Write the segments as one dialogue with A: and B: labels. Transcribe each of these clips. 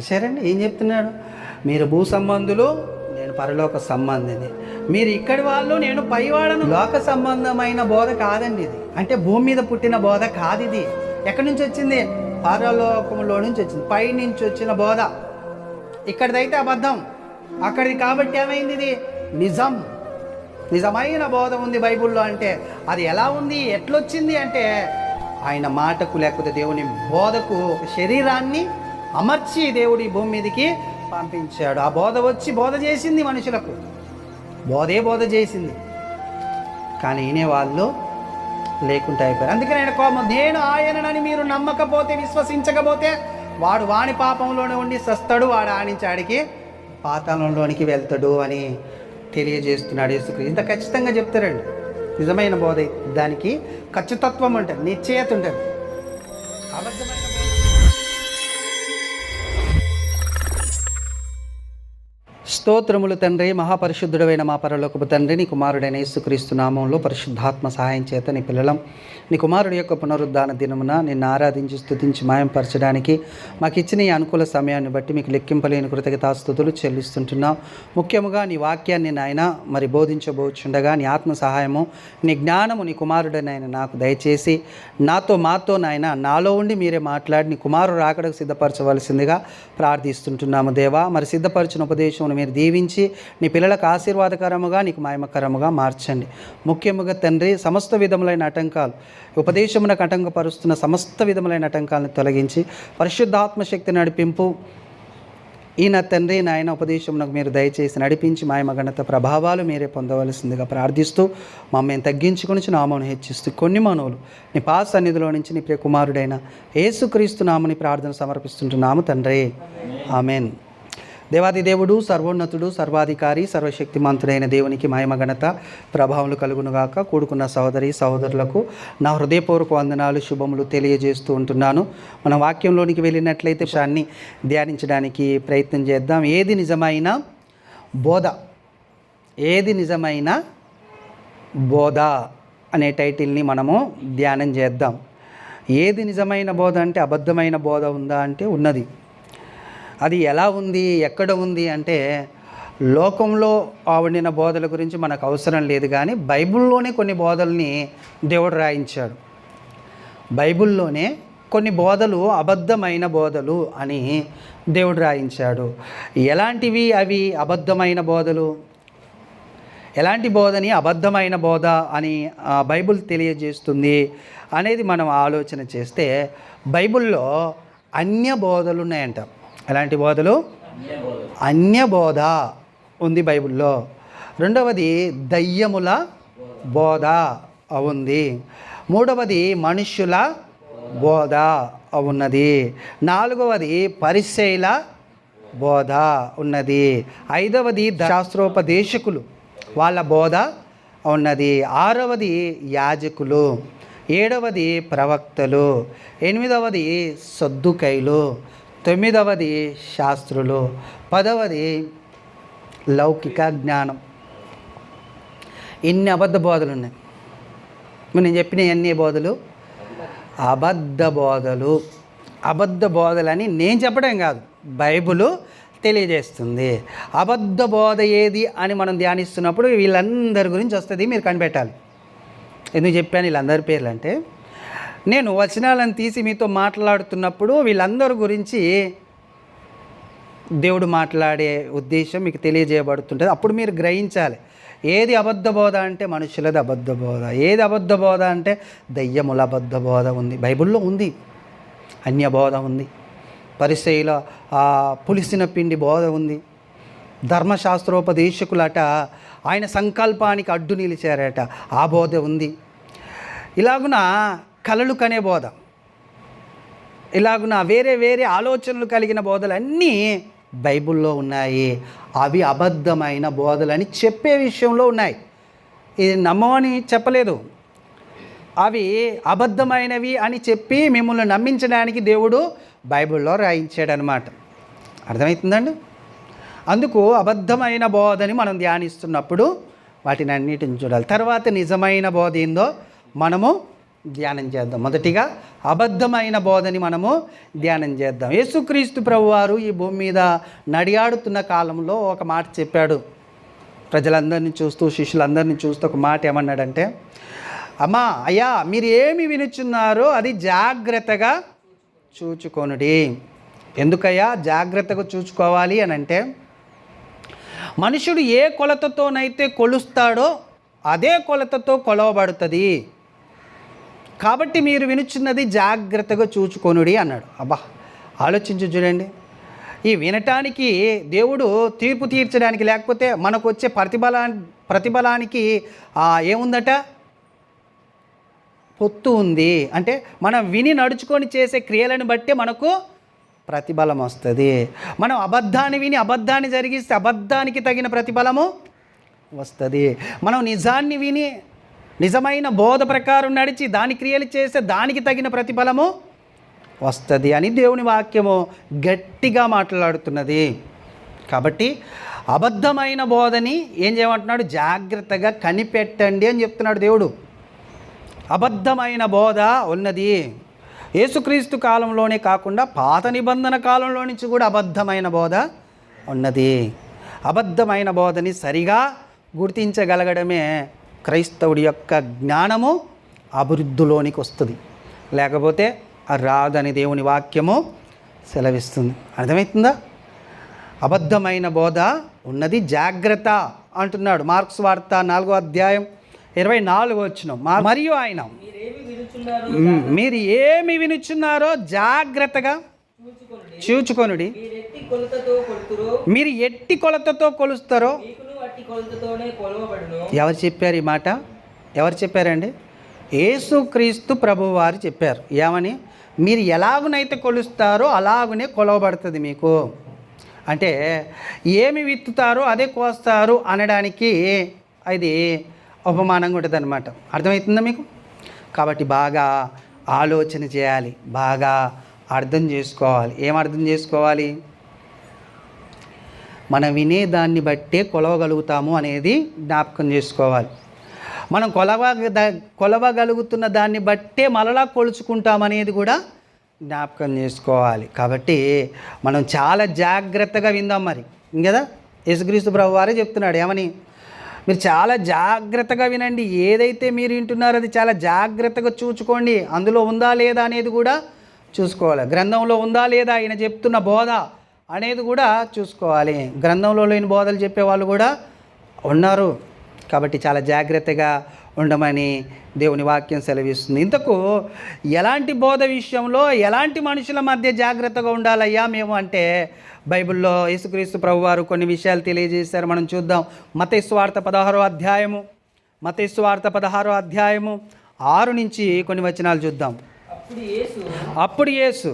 A: సరేండి, ఏం చెప్తున్నాడు? మీరు భూ సంబంధులు, నేను పరలోక సంబంధిని. మీరు ఇక్కడి వాళ్ళు, నేను పైవాడను. లోక సంబంధమైన బోధ కాదండి ఇది. అంటే భూమి మీద పుట్టిన బోధ కాదు ఇది. ఎక్కడి నుంచి వచ్చింది? పరలోకంలో నుంచి వచ్చింది, పై నుంచి వచ్చిన బోధ. ఇక్కడిదైతే అబద్ధం, అక్కడిది కాబట్టి ఏమైంది? ఇది నిజం, నిజమైన బోధ ఉంది బైబిల్లో. అంటే అది ఎలా ఉంది, ఎట్లొచ్చింది అంటే ఆయన మాటకు లేకపోతే దేవుని బోధకు ఒక శరీరాన్ని అమర్చి దేవుడు ఈ భూమి మీదకి పంపించాడు. ఆ బోధ వచ్చి బోధ చేసింది మనుషులకు, బోధ చేసింది. కానీ ఈయనే వాళ్ళు లేకుండా అయిపోయారు. అందుకని ఆయన కోపం, నేను ఆయననని మీరు నమ్మకపోతే, విశ్వసించకపోతే వాడు వాని పాపంలోనే ఉండి సస్తాడు, వాడు ఆడించాడికి పాతాళంలోనికి వెళ్తాడు అని తెలియజేస్తున్నాడు యేసుక్రీస్తు. ఇంత ఖచ్చితంగా చెప్తారండి. నిజమైన బోధ దానికి ఖచ్చితత్వం ఉంటుంది, నిశ్చయత ఉంటుంది. అబద్ధమైన స్తోత్రములు తండ్రి, మహాపరిశుద్ధుడైన మా పరలోకపు తండ్రి, నీ కుమారుడైన యేసుక్రీస్తు నామంలో పరిశుద్ధాత్మ సహాయం చేత నీ పిల్లలం నీ కుమారుడి యొక్క పునరుద్ధాన దినమున నిన్ను ఆరాధించి స్తుతించి మాయంపరచడానికి మాకు ఇచ్చిన ఈ అనుకూల సమయాన్ని బట్టి మీకు లెక్కింపలేని కృతజ్ఞతాస్తుతులు చెల్లిస్తుంటున్నాం. ముఖ్యముగా నీ వాక్యాన్ని నాయన మరి బోధించబోచుండగా నీ ఆత్మ సహాయము, నీ జ్ఞానము నీ కుమారుడనైనా నాకు దయచేసి మాతో నాయన నాలో ఉండి మీరే మాట్లాడి నీ కుమారుడు రాకడకు సిద్ధపరచవలసిందిగా ప్రార్థిస్తుంటున్నాము. దేవా, మరి సిద్ధపరిచిన ఉపదేశం మీరు దీవించి నీ పిల్లలకు ఆశీర్వాదకరముగా నీకు మహిమకరముగా మార్చండి. ముఖ్యముగా తండ్రి, సమస్త విధములైన ఆటంకాలు, ఉపదేశమునకు ఆటంకపరుస్తున్న సమస్త విధములైన ఆటంకాలను తొలగించి పరిశుద్ధాత్మశక్తి నడిపింపు ఈయన తండ్రి నాయన ఉపదేశమునకు మీరు దయచేసి నడిపించి మహిమ ఘనత ప్రభావాలు మీరే పొందవలసిందిగా ప్రార్థిస్తూ మమ్మల్ని తగ్గించుకొని నామమును హెచ్చిస్తూ కొన్ని మనవులు నీ పాద సన్నిధిలో నుంచి నీ ప్రియ కుమారుడైన యేసుక్రీస్తు నామని ప్రార్థన సమర్పిస్తుంటున్నాము తండ్రి, ఆమెన్. దేవాది దేవుడు, సర్వోన్నతుడు, సర్వాధికారి, సర్వశక్తిమంతుడైన దేవునికి మహిమ ఘనత ప్రభావములు కలుగునుగాక. కూడుకున్న సహోదరి సహోదరులకు నా హృదయపూర్వక వందనాలు, శుభములు తెలియజేస్తూ ఉంటున్నాను. మన వాక్యంలోనికి వెళ్ళినట్లయితే విషయాన్ని ధ్యానించడానికి ప్రయత్నం చేద్దాం. ఏది నిజమైన బోధ, ఏది నిజమైన బోధ అనే టైటిల్ని మనము ధ్యానం చేద్దాం. ఏది నిజమైన బోధ అంటే అబద్ధమైన బోధ ఉందా అంటే ఉన్నది. అది ఎలా ఉంది, ఎక్కడ ఉంది అంటే లోకంలో ఉండిన బోధల గురించి మనకు అవసరం లేదు, కానీ బైబిల్లోనే కొన్ని బోధల్ని దేవుడు రాయించాడు. బైబిల్లోనే కొన్ని బోధలు అబద్ధమైన బోధలు అని దేవుడు రాయించాడు. ఎలాంటివి అవి అబద్ధమైన బోధలు? ఎలాంటి బోధని అబద్ధమైన బోధ అని బైబిల్ తెలియజేస్తుంది అనేది మనం ఆలోచన చేస్తే, బైబిల్లో అన్య బోధలు ఉన్నాయంట. ఎలాంటి బోధలు? అన్య బోధ ఉంది బైబిల్లో. రెండవది దయ్యముల బోధ ఉంది. మూడవది మనుష్యుల బోధ ఉన్నది. నాలుగవది పరిసయ్యుల బోధ ఉన్నది. ఐదవది శాస్త్రోపదేశకులు వాళ్ళ బోధ ఉన్నది. ఆరవది యాజకులు. ఏడవది ప్రవక్తలు. ఎనిమిదవది సద్దుకైలు. తొమ్మిదవది శాస్త్రులు. పదవది లౌకిక జ్ఞానం. ఇన్ని అబద్ధ బోధలు ఉన్నాయి. నేను చెప్పిన అన్ని బోధలు అబద్ధ బోధలు. అబద్ధ బోధలని నేను చెప్పడం కాదు, బైబిలు తెలియజేస్తుంది. అబద్ధ బోధ ఏది అని మనం ధ్యానిస్తున్నప్పుడు వీళ్ళందరి గురించి వస్తుంది, మీరు కనిపెట్టాలి. ఎందుకు చెప్పాను వీళ్ళందరి పేర్లు అంటే, నేను వచనాలను తీసి మీతో మాట్లాడుతున్నప్పుడు వీళ్ళందరి గురించి దేవుడు మాట్లాడే ఉద్దేశం మీకు తెలియజేయబడుతుంటుంది. అప్పుడు మీరు గ్రహించాలి, ఏది అబద్ధ బోధ అంటే మనుషులది అబద్ధ బోధ, ఏది అబద్ధ బోధ అంటే దయ్యముల అబద్ధ బోధ ఉంది. బైబిల్లో ఉంది. అన్య బోధ ఉంది. పరిసయ్యుల పులిసిన పిండి బోధ ఉంది. ధర్మశాస్త్రోపదేశకులట ఆయన సంకల్పానికి అడ్డు నిలిచారట, ఆ బోధ ఉంది. ఇలాగున కలలు కనే బోధ, ఇలాగున వేరే వేరే ఆలోచనలు కలిగిన బోధలన్నీ బైబిల్లో ఉన్నాయి. అవి అబద్ధమైన బోధలని చెప్పే విషయంలో ఉన్నాయి. ఇది నమ్మమని చెప్పలేదు, అవి అబద్ధమైనవి అని చెప్పి మిమ్మల్ని నమ్మించడానికి దేవుడు బైబిల్లో రాయించాడనమాట. అర్థమవుతుందండి? అందుకు అబద్ధమైన బోధని మనం ధ్యానిస్తున్నప్పుడు వాటిని అన్నిటిని చూడాలి. తర్వాత నిజమైన బోధ ఏందో మనము ధ్యానం చేద్దాం. మొదటిగా అబద్ధమైన బోధని మనము ధ్యానం చేద్దాం. యేసుక్రీస్తు ప్రభువారు ఈ భూమి మీద నడియాడుతున్న కాలంలో ఒక మాట చెప్పాడు. ప్రజలందరినీ చూస్తూ, శిష్యులందరినీ చూస్తూ ఒక మాట ఏమన్నాడంటే, అమ్మా అయ్యా, మీరు ఏమి వినుచున్నారో అది జాగ్రత్తగా చూచుకొనుడి. ఎందుకయ్యా జాగ్రత్తగా చూసుకోవాలి అని అంటే, మనుషుడు ఏ కొలతతోనైతే కొలుస్తాడో అదే కొలతతో కొలవబడుతుంది. కాబట్టి మీరు వినుచున్నది జాగ్రత్తగా చూచుకొనుడి అన్నాడు. అబ్బా, ఆలోచించి చూడండి. ఈ వినటానికి దేవుడు తీర్పు తీర్చడానికి, లేకపోతే మనకు వచ్చే ప్రతిఫలానికి ఏముందట? పొత్తు ఉంది. అంటే మనం విని నడుచుకొని చేసే క్రియలను బట్టే మనకు ప్రతిఫలం వస్తుంది. మనం అబద్ధాన్ని విని అబద్ధాన్ని జరిగిస్తే అబద్ధానికి తగిన ప్రతిఫలము వస్తుంది. మనం నిజాన్ని విని నిజమైన బోధ ప్రకారం నడిచి దాని క్రియలు చేస్తే దానికి తగిన ప్రతిఫలము వస్తుంది అని దేవుని వాక్యము గట్టిగా మాట్లాడుతున్నది. కాబట్టి అబద్ధమైన బోధని ఏం చేయమంటున్నాడు? జాగ్రత్తగా కనిపెట్టండి అని చెప్తున్నాడు దేవుడు. అబద్ధమైన బోధ ఉన్నది. యేసుక్రీస్తు కాలంలోనే కాకుండా పాత నిబంధన కాలంలో నుంచి కూడా అబద్ధమైన బోధ ఉన్నది. అబద్ధమైన బోధని సరిగా గుర్తించగలగడమే క్రైస్తవుడి యొక్క జ్ఞానము అభివృద్ధిలోనికి వస్తుంది. లేకపోతే రాదని దేవుని వాక్యము సెలవిస్తుంది. అర్థమవుతుందా? అబద్ధమైన బోధ ఉన్నది, జాగ్రత్త అంటున్నాడు. మార్క్స్ వార్త 4వ అధ్యాయం 24వ వచనం. మరియు ఆయన మీరు ఏమి వినుచున్నారో జాగ్రత్తగా చూచుకొనుడి. మీరు ఎట్టి కొలతతో కొలుస్తారో. ఎవరు చెప్పారు ఈ మాట? ఎవరు చెప్పారండి? యేసుక్రీస్తు ప్రభువారు చెప్పారు. ఏమని? మీరు ఎలాగునైతే కొలుస్తారో అలాగునే కొలవబడుతుంది మీకు. అంటే ఏమి విత్తుతారో అదే కోస్తారు అనడానికి ఇది ఉపమానంగా ఉంటుంది అన్నమాట. అర్థమవుతుందా మీకు? కాబట్టి బాగా ఆలోచన చేయాలి, బాగా అర్థం చేసుకోవాలి. ఏం అర్థం చేసుకోవాలి? మనం వినేదాన్ని బట్టే కొలవగలుగుతాము అనేది జ్ఞాపకం చేసుకోవాలి. మనం కొలవగలుగుతున్న దాన్ని బట్టే మరలా కొలుచుకుంటామనేది కూడా జ్ఞాపకం చేసుకోవాలి. కాబట్టి మనం చాలా జాగ్రత్తగా విందాం. మరి ఇంకదా యేసుక్రీస్తు ప్రభువారే చెప్తున్నాడు. ఏమని? మీరు చాలా జాగ్రత్తగా వినండి. ఏదైతే మీరు వింటున్నారో అది చాలా జాగ్రత్తగా చూసుకోండి. అందులో ఉందా లేదా అనేది కూడా చూసుకోవాలి. గ్రంథంలో ఉందా లేదా ఆయన చెప్తున్న బోధ అనేది కూడా చూసుకోవాలి. గ్రంథంలో లేని బోధలు చెప్పేవాళ్ళు కూడా ఉన్నారు. కాబట్టి చాలా జాగ్రత్తగా ఉండమని దేవుని వాక్యం సెలవిస్తుంది. ఇంతకు ఎలాంటి బోధ విషయంలో ఎలాంటి మనుషుల మధ్య జాగ్రత్తగా ఉండాలయ్యా మేము అంటే, బైబిల్లో యేసుక్రీస్తు ప్రభువారు కొన్ని విషయాలు తెలియజేశారు. మనం చూద్దాం. మత్తయి సువార్త 16వ అధ్యాయము, మత్తయి సువార్త 16వ అధ్యాయము 6 నుంచి కొన్ని వచనాలు చూద్దాం. అప్పుడు యేసు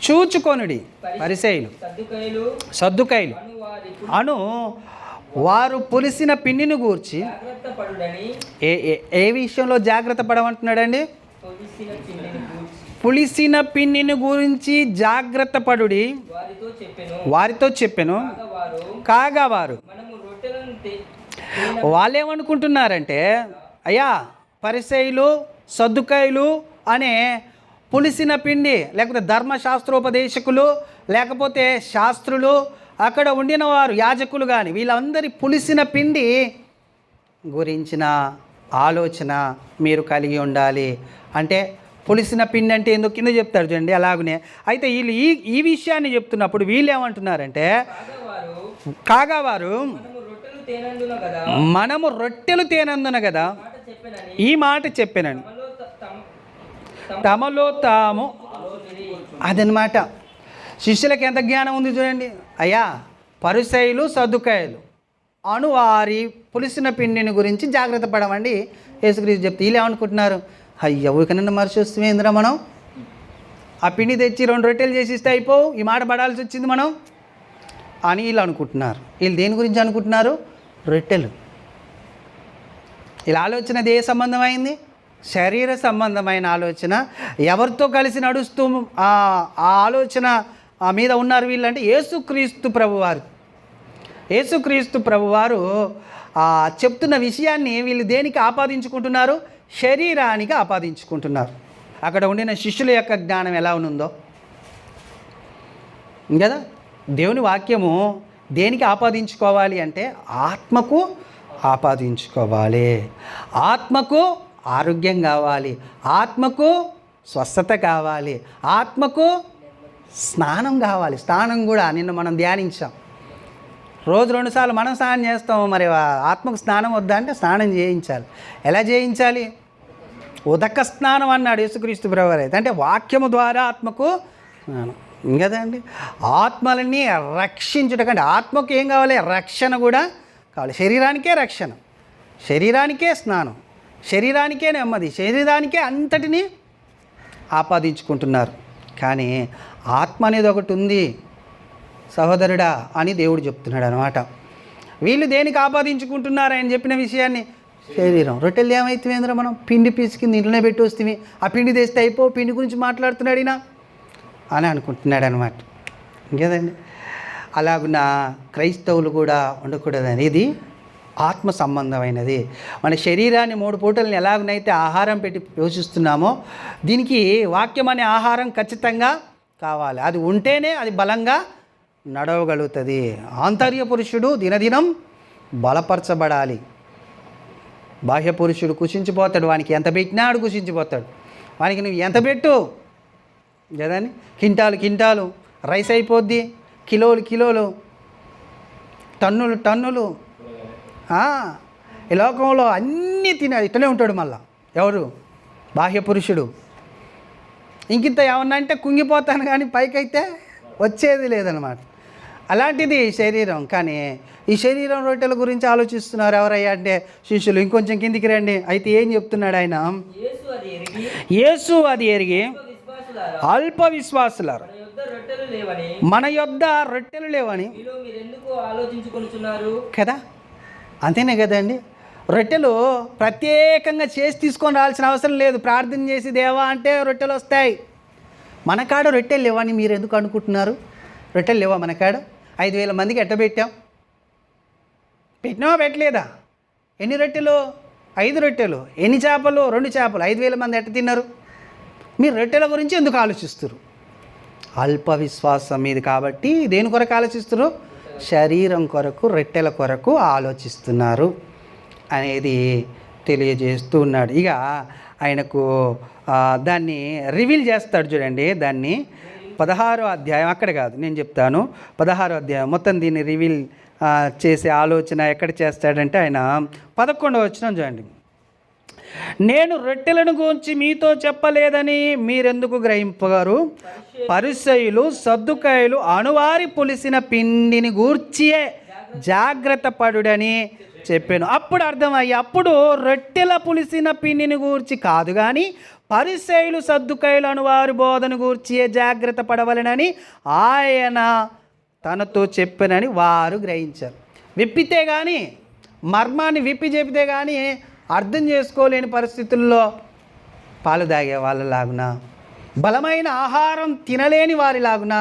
A: చూచుకొనుడి పరిసయ్యులు సద్దుకైలు అను వారు పులిసిన పిండిని గూర్చి ఏ విషయంలో జాగ్రత్త పడమంటున్నాడండి? పులిసిన పిండిని గురించి జాగ్రత్త పడుడి వారితో చెప్పెను. కాగా వారు వాళ్ళేమనుకుంటున్నారంటే, అయ్యా పరిసయ్యులు సద్దుకైలు అనే పులిసిన పిండి, లేకపోతే ధర్మశాస్త్రోపదేశకులు, లేకపోతే శాస్త్రులు, అక్కడ ఉండిన వారు యాజకులు కానీ వీళ్ళందరి పులిసిన పిండి గురించిన ఆలోచన మీరు కలిగి ఉండాలి. అంటే పులిసిన పిండి అంటే ఎందుకు కింద చెప్తారు చూడండి. అలాగనే అయితే వీళ్ళు ఈ విషయాన్ని చెప్తున్నప్పుడు వీళ్ళు ఏమంటున్నారంటే, కాగా వారు మనము రొట్టెలు తేనందున కదా ఈ మాట చెప్పానండి. తమలో తాము అదనమాట. శిష్యులకు ఎంత జ్ఞానం ఉంది చూడండి. అయ్యా పరిసయ్యులు సద్దుకాయలు అను వారి పులిసిన పిండిని గురించి జాగ్రత్త పడమండి యేసుక్రీస్తు చెప్తే, వీళ్ళు ఏమనుకుంటున్నారు? అయ్యా ఊరికనన్నా మరిచి వస్తుందేంద్రా మనం, ఆ పిండి తెచ్చి 2 రొట్టెలు చేసి ఇస్తే అయిపోవు, ఈ మాట పడాల్సి వచ్చింది మనం అని వీళ్ళు అనుకుంటున్నారు. వీళ్ళు దేని గురించి అనుకుంటున్నారు? రొట్టెలు. వీళ్ళ ఆలోచన ఏ సంబంధమైంది? శరీర సంబంధమైన ఆలోచన. ఎవరితో కలిసి నడుస్తూ ఆ ఆలోచన మీద ఉన్నారు వీళ్ళంటే యేసుక్రీస్తు ప్రభువారు. యేసుక్రీస్తు ప్రభువారు చెప్తున్న విషయాన్ని వీళ్ళు దేనికి ఆపాదించుకుంటున్నారు? శరీరానికి ఆపాదించుకుంటున్నారు. అక్కడ ఉండిన శిష్యుల యొక్క జ్ఞానం ఎలా ఉందో కదా. దేవుని వాక్యము దేనికి ఆపాదించుకోవాలి అంటే ఆత్మకు ఆపాదించుకోవాలి. ఆత్మకు ఆరోగ్యం కావాలి, ఆత్మకు స్వస్థత కావాలి, ఆత్మకు స్నానం కావాలి. స్నానం కూడా నిన్న మనం ధ్యానించాం. రోజు 2 సార్లు మనం స్నానం చేస్తాము, మరి ఆత్మకు స్నానం వద్దా అంటే స్నానం చేయించాలి. ఎలా చేయించాలి? ఉదక స్నానం అన్నాడు యేసుక్రీస్తు ప్రభువారు. అయితే అంటే వాక్యము ద్వారా ఆత్మకు స్నానం కదండి. ఆత్మలని రక్షించుటకంటే ఆత్మకు ఏం కావాలి? రక్షణ కూడా కావాలి. శరీరానికే రక్షణ, శరీరానికే స్నానం, శరీరానికే నెమ్మది, శరీరానికే అంతటినీ ఆపాదించుకుంటున్నారు. కానీ ఆత్మ అనేది ఒకటి ఉంది సహోదరుడా అని దేవుడు చెప్తున్నాడు అనమాట. వీళ్ళు దేనికి ఆపాదించుకుంటున్నారు ఆయన చెప్పిన విషయాన్ని? శరీరం. రొట్టెలు ఏమైతుందిరా, మనం పిండి పీసుకింది ఇంట్లోనే పెట్టి వస్తుంది, ఆ పిండి తెస్తే అయిపో, పిండి గురించి మాట్లాడుతున్నాడు ఈయన అని అనుకుంటున్నాడు అనమాట. ఇంకేదండి, అలాగున్న క్రైస్తవులు కూడా ఉండకూడదని. ఇది ఆత్మ సంబంధమైనది. మన శరీరాన్ని 3 పూటలను ఎలాగనైతే ఆహారం పెట్టి పోషిస్తున్నామో దీనికి వాక్యం అనే ఆహారం ఖచ్చితంగా కావాలి. అది ఉంటేనే అది బలంగా నడవగలుగుతుంది. ఆంతర్య పురుషుడు దినదినం బలపరచబడాలి. బాహ్య పురుషుడు కుషించిపోతాడు, వానికి ఎంత పెట్టినాడు కుషించిపోతాడు. వానికి నువ్వు ఎంత పెట్టు కదండి, కింటాలు రైస్ అయిపోద్ది, కిలోలు టన్నులు ఈ లోకంలో అన్నీ ఇట్లనే ఉంటాడు. మళ్ళా ఎవరు? బాహ్య పురుషుడు. ఇంకింత ఏమన్నా అంటే కుంగిపోతాను కానీ పైకైతే వచ్చేది లేదనమాట. అలాంటిది శరీరం. కానీ ఈ శరీరం రొట్టెల గురించి ఆలోచిస్తున్నారు ఎవరయ్యా అంటే శిష్యులు. ఇంకొంచెం కిందికి రండి. అయితే ఏం చెప్తున్నాడు ఆయన? యేసు అది ఎరిగి అల్ప విశ్వాసులారు, మన యొద్ద రొట్టెలు లేవని కదా. అంతేనే కదండి. రొట్టెలు ప్రత్యేకంగా చేసి తీసుకొని రావాల్సిన అవసరం లేదు. ప్రార్థన చేసి దేవా అంటే రొట్టెలు వస్తాయి. మన కాడ రొట్టెలు లేవని మీరు ఎందుకు అనుకుంటున్నారు? రొట్టెలు లేవా మన కాడ? 5,000 మందికి ఎట్ట పెట్టినావా పెట్టలేదా? ఎన్ని రొట్టెలు? 5 రొట్టెలు. ఎన్ని చేపలు? 2 చేపలు. 5,000 మంది ఎట్ట తిన్నారు? మీరు రొట్టెల గురించి ఎందుకు ఆలోచిస్తారు? అల్ప విశ్వాసం మీది కాబట్టి దేని కొరకు ఆలోచిస్తారు? శరీరం కొరకు, రొట్టెల కొరకు ఆలోచిస్తున్నారు అనేది తెలియజేస్తూ ఉన్నాడు. ఇక ఆయనకు దాన్ని రివీల్ చేస్తాడు చూడండి. దాన్ని 16వ అధ్యాయం, అక్కడ కాదు నేను చెప్తాను, 16వ అధ్యాయం మొత్తం దీన్ని రివీల్ చేసే ఆలోచన ఎక్కడ చేస్తాడంటే ఆయన 11వ వచనం చూడండి. నేను రొట్టెలను గురించి మీతో చెప్పలేదని మీరెందుకు గ్రహింపగారు? పరిసయ్యులు సద్దుకాయలు అణువారి పులిసిన పిండిని గూర్చియే జాగ్రత్త పడుడని చెప్పాను. అప్పుడు అర్థమయ్యి, అప్పుడు రొట్టెల పులిసిన పిండిని గూర్చి కాదు కానీ పరిసయ్యులు సద్దుకాయలు అణువారి బోధన గూర్చియే జాగ్రత్త పడవలనని ఆయన తనతో చెప్పానని వారు గ్రహించారు. విప్పితే కానీ, మర్మాన్ని విప్పి చెబితే కానీ అర్థం చేసుకోలేని పరిస్థితుల్లో పాలు తాగే వాళ్ళలాగున, బలమైన ఆహారం తినలేని వారిలాగున,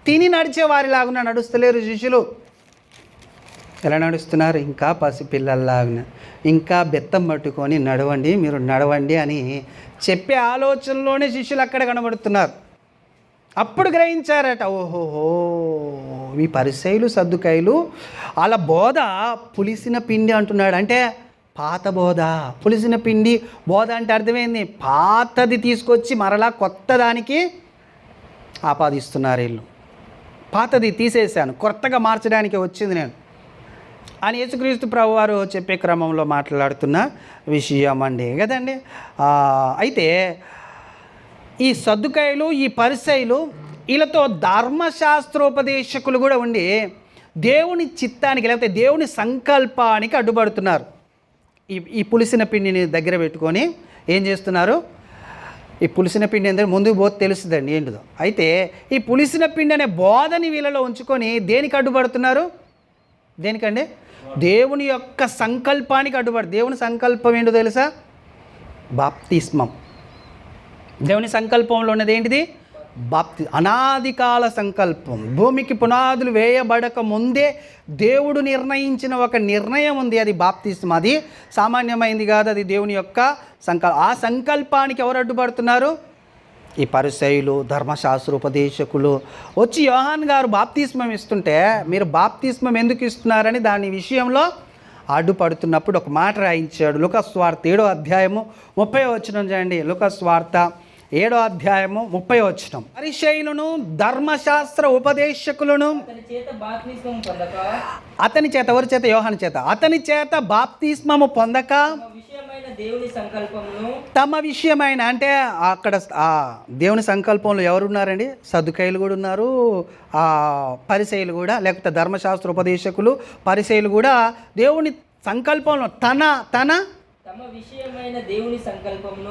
A: తిని నడిచే వారిలాగున నడుస్తలేరు శిష్యులు. ఎలా నడుస్తున్నారు? ఇంకా పసిపిల్లల్లాగున, ఇంకా బెత్తం పట్టుకొని నడవండి, మీరు నడవండి అని చెప్పే ఆలోచనలోనే శిష్యులు అక్కడ కనబడుతున్నారు. అప్పుడు గ్రహించారట, ఓహోహో ఈ పరిసయ్యులు సద్దుకాయలు వాళ్ళ బోధ పులిసిన పిండి అంటున్నాడు. అంటే పాత బోధ. పులిసిన పిండి బోధ అంటే అర్థమైంది, పాతది తీసుకొచ్చి మరలా కొత్త దానికి ఆపాదిస్తున్నారు వీళ్ళు. పాతది తీసేశాను, కొత్తగా మార్చడానికి వచ్చింది నేను అని యేసుక్రీస్తు ప్రభువారు చెప్పే క్రమంలో మాట్లాడుతున్న విషయం అండి కదండి. అయితే ఈ సద్దుకాయలు, ఈ పరిసయ్యులు, వీళ్ళతో ధర్మశాస్త్రోపదేశకులు కూడా ఉండి దేవుని చిత్తానికి లేకపోతే దేవుని సంకల్పానికి అడ్డుపడుతున్నారు. ఈ పులిసిన పిండిని దగ్గర పెట్టుకొని ఏం చేస్తున్నారు? ఈ పులిసిన పిండి అంటే ముందుకు పోతే తెలుస్తుందండి ఏంటిదో. అయితే ఈ పులిసిన పిండి అనే బోధని వీళ్ళలో ఉంచుకొని దేనికి అడ్డుపడుతున్నారు? దేనికండి? దేవుని యొక్క సంకల్పానికి అడ్డుపడు. దేవుని సంకల్పం ఏంటో తెలుసా? బాప్తిస్మం. దేవుని సంకల్పంలో ఉన్నది ఏంటిది? అనాది కాల సంకల్పం. భూమికి పునాదులు వేయబడక ముందే దేవుడు నిర్ణయించిన ఒక నిర్ణయం ఉంది, అది బాప్తిస్మం. అది సామాన్యమైంది కాదు, అది దేవుని యొక్క ఆ సంకల్పానికి ఎవరు అడ్డుపడుతున్నారు? ఈ పరిసయ్యులు, ధర్మశాస్త్ర ఉపదేశకులు వచ్చి యోహాన్ గారు బాప్తిస్మం ఇస్తుంటే మీరు బాప్తిస్మం ఎందుకు ఇస్తున్నారని దాని విషయంలో అడ్డుపడుతున్నప్పుడు ఒక మాట రాయించాడు. లూకాసు సువార్త 7వ అధ్యాయము 30వ వచనం చేయండి. లూకాసు సువార్త 7వ అధ్యాయము 30వ వచనం. పరిసయ్యులను, ధర్మశాస్త్ర ఉపదేశకులను అతని చేత, ఎవరి చేత? యోహాను చేత. అతని చేత బాప్తిస్మము పొందక తమ విషయమైన, అంటే అక్కడ దేవుని సంకల్పంలో ఎవరున్నారండి? సద్దుకైలు కూడా ఉన్నారు, పరిసయ్యులు కూడా, లేకపోతే ధర్మశాస్త్ర ఉపదేశకులు, పరిసయ్యులు కూడా దేవుని సంకల్పంలో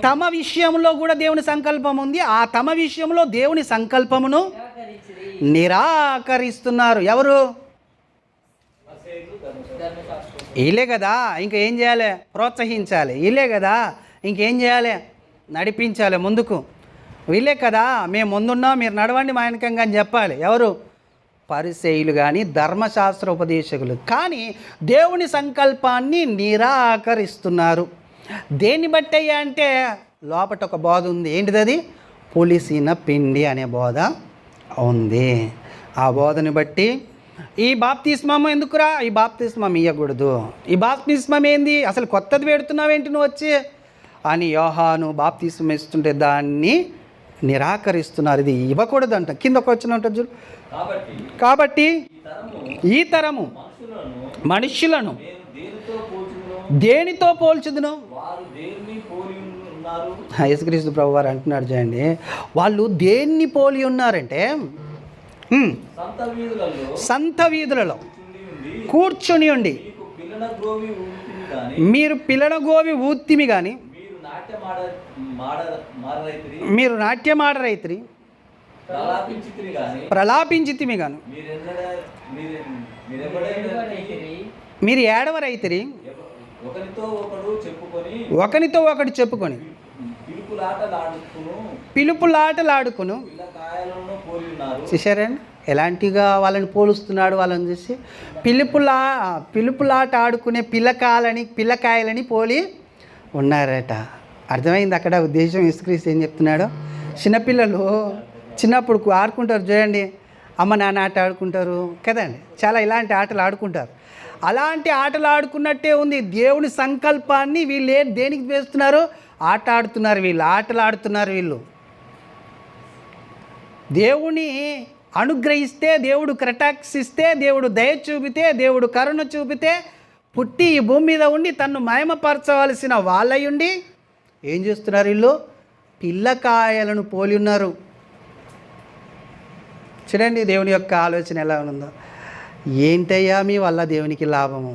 A: తమ విషయంలో కూడా దేవుని సంకల్పం ఉంది. ఆ తమ విషయంలో దేవుని సంకల్పమును నిరాకరిస్తున్నారు. ఎవరు? వీళ్ళే కదా. ఇంకా ఏం చేయాలి? ప్రోత్సహించాలి. వీళ్ళే కదా ఇంకేం చేయాలి? నడిపించాలి ముందుకు. వీళ్ళే కదా మేము ముందున్నాం, మీరు నడవండి మా వెనకంగా అని చెప్పాలి. ఎవరు? పరిసయ్యులు కానీ ధర్మశాస్త్ర ఉపదేశకులు. కానీ దేవుని సంకల్పాన్ని నిరాకరిస్తున్నారు. దేన్ని బట్టి అంటే లోపట ఒక బోధ ఉంది. ఏంటిది అది? పులిసిన పిండి అనే బోధ ఉంది. ఆ బోధని బట్టి ఈ బాప్తిస్మం ఎందుకురా, ఈ బాప్తిస్మం ఇవ్వకూడదు, ఈ బాప్తిస్మం ఏంది, అసలు కొత్తది పెడుతున్నావేంటి నువ్వు వచ్చి అని యోహాను బాప్తిస్మం ఇస్తుంటే దాన్ని నిరాకరిస్తున్నారు. ఇది ఇవ్వకూడదు అంట. కిందకు వచ్చిన ఉంటుంది చూడు. కాబట్టి ఈ తరము మనుష్యులను దేనితో పోల్చుదును? యేసుక్రీస్తు ప్రభువారు అంటున్నాడు చూడండి, వాళ్ళు దేన్ని పోలి ఉన్నారంటే సంత వీధులలో కూర్చొని ఉండి మీరు పిల్లనగోవి ఊత్తిమి కానీ మీరు నాట్యమాడరైతిరి ప్రలాపించితిమి గాను మీరు ఏడవరైతిరి ఒకనితో ఒకడు చెప్పుకొని పిలుపులాటలాడుకును. చూశారండి ఎలాంటిగా వాళ్ళని పోలుస్తున్నాడు? వాళ్ళని చూసి పిలుపులాట ఆడుకునే పిల్లకాయలని పోలి ఉన్నారట. అర్థమైంది అక్కడ ఉద్దేశం. యేసుక్రీస్తు ఏం చెప్తున్నాడు? చిన్నపిల్లలు చిన్నప్పుడు ఆడుకుంటారు చూడండి, అమ్మ నాన్న ఆట ఆడుకుంటారు కదండి, చాలా ఇలాంటి ఆటలు ఆడుకుంటారు. అలాంటి ఆటలు ఆడుకున్నట్టే ఉంది. దేవుని సంకల్పాన్ని వీళ్ళు దేనికి వేస్తున్నారు? ఆట ఆడుతున్నారు వీళ్ళు, ఆటలు ఆడుతున్నారు వీళ్ళు. దేవుని అనుగ్రహిస్తే, దేవుడు కటాక్షిస్తే, దేవుడు దయ చూపితే, దేవుడు కరుణ చూపితే పుట్టి ఈ భూమి మీద ఉండి తన్ను మహిమపరచవలసిన వాళ్ళయుండి ఏం చేస్తున్నారు వీళ్ళు? పిల్లకాయలను పోలి ఉన్నారు. చూడండి దేవుని యొక్క ఆలోచన ఎలా ఉందో. ఏంటయ్యా మీ వల్ల దేవునికి లాభము?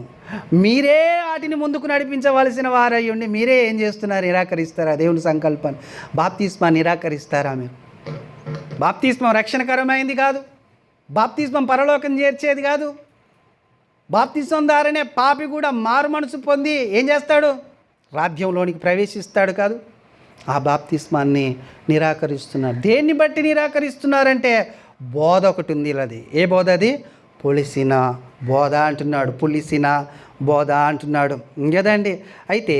A: మీరే వాటిని ముందుకు నడిపించవలసిన వారయ్యుండి మీరే ఏం చేస్తున్నారు? నిరాకరిస్తారా దేవుని సంకల్పాన్ని? బాప్తిస్మాన్ని నిరాకరిస్తారా మీరు? బాప్తిస్మం రక్షణకరమైంది కాదు, బాప్తిస్మం పరలోకం చేర్చేది కాదు. బాప్తిస్మం ద్వారానే పాపి కూడా మారు మనసు పొంది ఏం చేస్తాడు? రాజ్యంలోనికి ప్రవేశిస్తాడు కాదు. ఆ బాప్తిస్మాన్ని నిరాకరిస్తున్నారు. దేన్ని బట్టి నిరాకరిస్తున్నారంటే బోధ ఒకటి ఉంది ఇలాది. ఏ బోధ అది? పులిసిన బోధ అంటున్నాడు, పులిసిన బోధ అంటున్నాడు కదండి. అయితే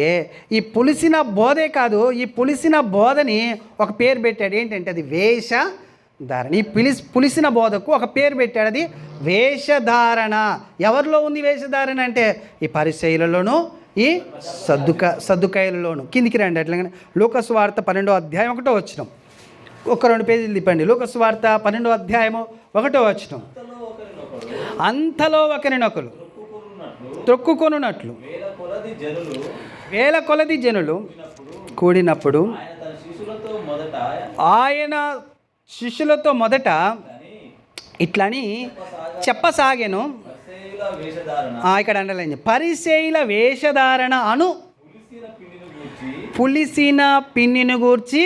A: ఈ పులిసిన బోధే కాదు, ఈ పులిసిన బోధని ఒక పేరు పెట్టాడు. ఏంటంటే అది వేషధారణ. ఈ పులిసిన బోధకు ఒక పేరు పెట్టాడు, అది వేషధారణ. ఎవరిలో ఉంది వేషధారణ అంటే ఈ పరిసయ్యులలోనూ ఈ సద్దుకాయలలోను. కిందికి రండి అట్లాగనే లూకాసు వార్త 12వ అధ్యాయం 1వ వచనం. ఒక 2 పేజీలు తిప్పండి. లూకాసు వార్త 12వ అధ్యాయము 1వ వచనం. అంతలో ఒకరినొకరు త్రొక్కుకొనున్నట్లు వేల కొలది జనులు కూడినప్పుడు ఆయన శిష్యులతో మొదట ఇట్లని చెప్పసాగాను. ఇక్కడ అండలేండి, పరిసయ్యుల వేషధారణ అను పులిసిన పిండిని గూర్చి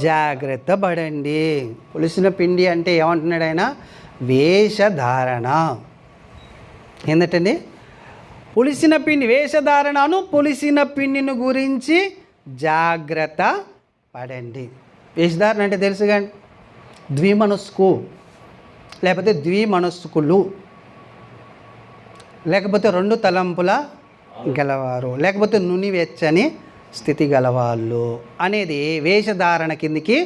A: జాగ్రత్త పడండి. పులిసిన పిండి అంటే ఏమంటున్నాడు ఆయన? వేషధారణ. ఏంటండి? పులిసిన పిండి, వేషధారణను పులిసిన పిండిని గురించి జాగ్రత్త పడండి. వేషధారణ అంటే తెలుసు కానీ ద్విమనస్కు, లేకపోతే ద్విమనస్కులు, లేకపోతే రెండు తలంపుల గలవారు, లేకపోతే నునివెచ్చని స్థితి గలవాళ్ళు అనేది వేషధారణ కిందికి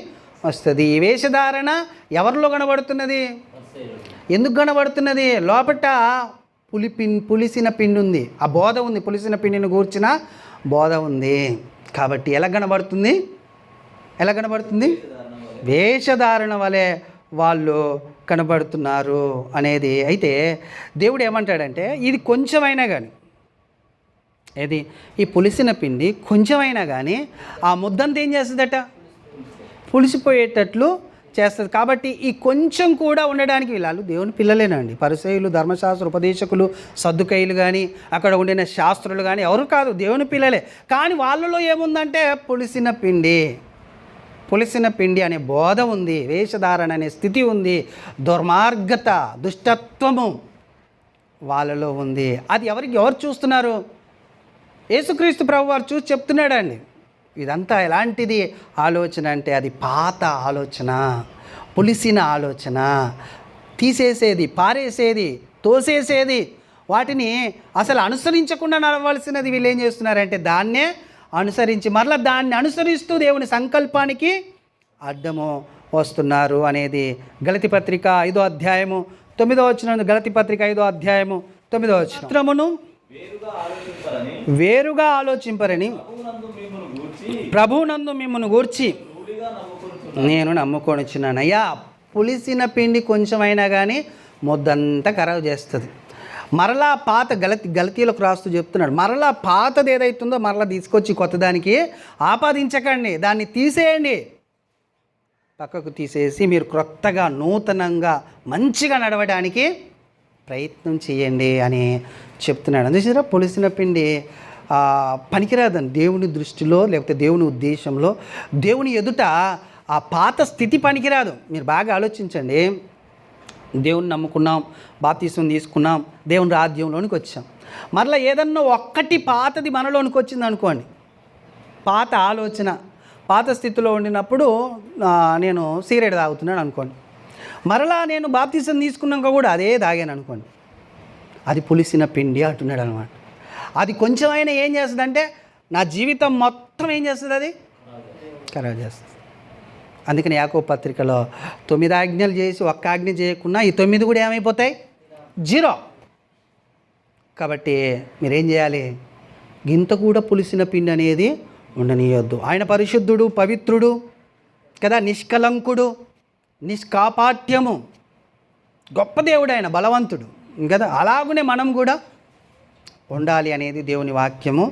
A: వస్తుంది. ఈ వేషధారణ ఎవరిలో కనబడుతున్నది? ఎందుకు కనబడుతున్నది? లోపట పులిసిన పిండి ఉంది, ఆ బోధ ఉంది, పులిసిన పిండిని గూర్చిన బోధ ఉంది. కాబట్టి ఎలా కనబడుతుంది? వేషధారణ వలె వాళ్ళు కనబడుతున్నారు అనేది. అయితే దేవుడు ఏమంటాడంటే, ఇది కొంచెమైనా కానీ, ఏది ఈ పులిసిన పిండి కొంచెమైనా కానీ ఆ ముద్దంతా ఏం చేస్తుందట? పులిసిపోయేటట్లు చేస్తుంది. కాబట్టి ఈ కొంచెం కూడా ఉండడానికి వీళ్ళు దేవుని పిల్లలేనండి. పరిసయ్యులు, ధర్మశాస్త్ర ఉపదేశకులు, సద్దుకయ్యులు కానీ, అక్కడ ఉండిన శాస్త్రులు కానీ ఎవరు కాదు, దేవుని పిల్లలే. కానీ వాళ్ళలో ఏముందంటే పులిసిన పిండి అనే బోధ ఉంది, వేషధారణ అనే స్థితి ఉంది, దుర్మార్గత, దుష్టత్వము వాళ్ళలో ఉంది. అది ఎవరు చూస్తున్నారు? యేసుక్రీస్తు ప్రభు వారు చూసి చెప్తున్నాడండి. ఇదంతా ఎలాంటిది ఆలోచన అంటే అది పాత ఆలోచన, పులిసిన ఆలోచన, తీసేసేది, పారేసేది, తోసేసేది, వాటిని అసలు అనుసరించకుండా నడవలసినది వీళ్ళు ఏం చేస్తున్నారంటే దాన్నే అనుసరించి మరలా దాన్ని అనుసరిస్తూ దేవుని సంకల్పానికి అడ్డము వస్తున్నారు అనేది గలతీ పత్రిక 5వ అధ్యాయము 9వ వచనం. గలతీ పత్రిక 5వ అధ్యాయము 9వ వచనమును వేరుగా ఆలోచింపరని ప్రభువునందు మిమ్మును గూర్చి నేను నమ్ముకొనిచున్నాను. అయ్యా, పులిసిన పిండి కొంచెమైనా కానీ ముద్దంతా ఖరాబు చేస్తుంది. మరలా పాత గలతీలకు రాస్తూ చెప్తున్నాడు, మరలా పాతది ఏదైతుందో మరలా తీసుకొచ్చి కొత్తదానికి ఆపాదించకండి, దాన్ని తీసేయండి, పక్కకు తీసేసి మీరు క్రొత్తగా నూతనంగా మంచిగా నడవడానికి ప్రయత్నం చేయండి అని చెప్తున్నాడు. అందుచేత పులిసిన పిండి పనికిరాదండి దేవుని దృష్టిలో, లేకపోతే దేవుని ఉద్దేశంలో, దేవుని ఎదుట ఆ పాత స్థితి పనికిరాదు. మీరు బాగా ఆలోచించండి. దేవుని నమ్ముకున్నాం, బాప్తిసం తీసుకున్నాం, దేవుని రాజ్యంలోనికి వచ్చాం. మరలా ఏదన్నా ఒక్కటి పాతది మనలోనికి వచ్చింది అనుకోండి, పాత ఆలోచన, పాత స్థితిలో ఉండినప్పుడు నేను సిగరెట్ తాగుతున్నాను అనుకోండి, మరలా నేను బాప్తిసం తీసుకున్నాక కూడా అదే తాగాను అనుకోండి, అది పులిసిన పిండి అంటున్నాడు అనమాట. అది కొంచెమైనా ఏం చేస్తుందంటే నా జీవితం మొత్తం ఏం చేస్తుంది? అది ఖరాబ్ చేస్తుంది. అందుకని యాకోబు పత్రికలో 9 ఆజ్ఞలు చేసి ఒక్క ఆజ్ఞ చేయకుండా ఈ 9 కూడా ఏమైపోతాయి? 0. కాబట్టి మీరేం చేయాలి? గింత కూడా పులిసిన పిండి అనేది ఉండనీయొద్దు. ఆయన పరిశుద్ధుడు, పవిత్రుడు కదా, నిష్కలంకుడు, నిష్కాపాట్యము, గొప్ప దేవుడు, ఆయన బలవంతుడు కదా. అలాగనే మనం కూడా ఉండాలి అనేది దేవుని వాక్యము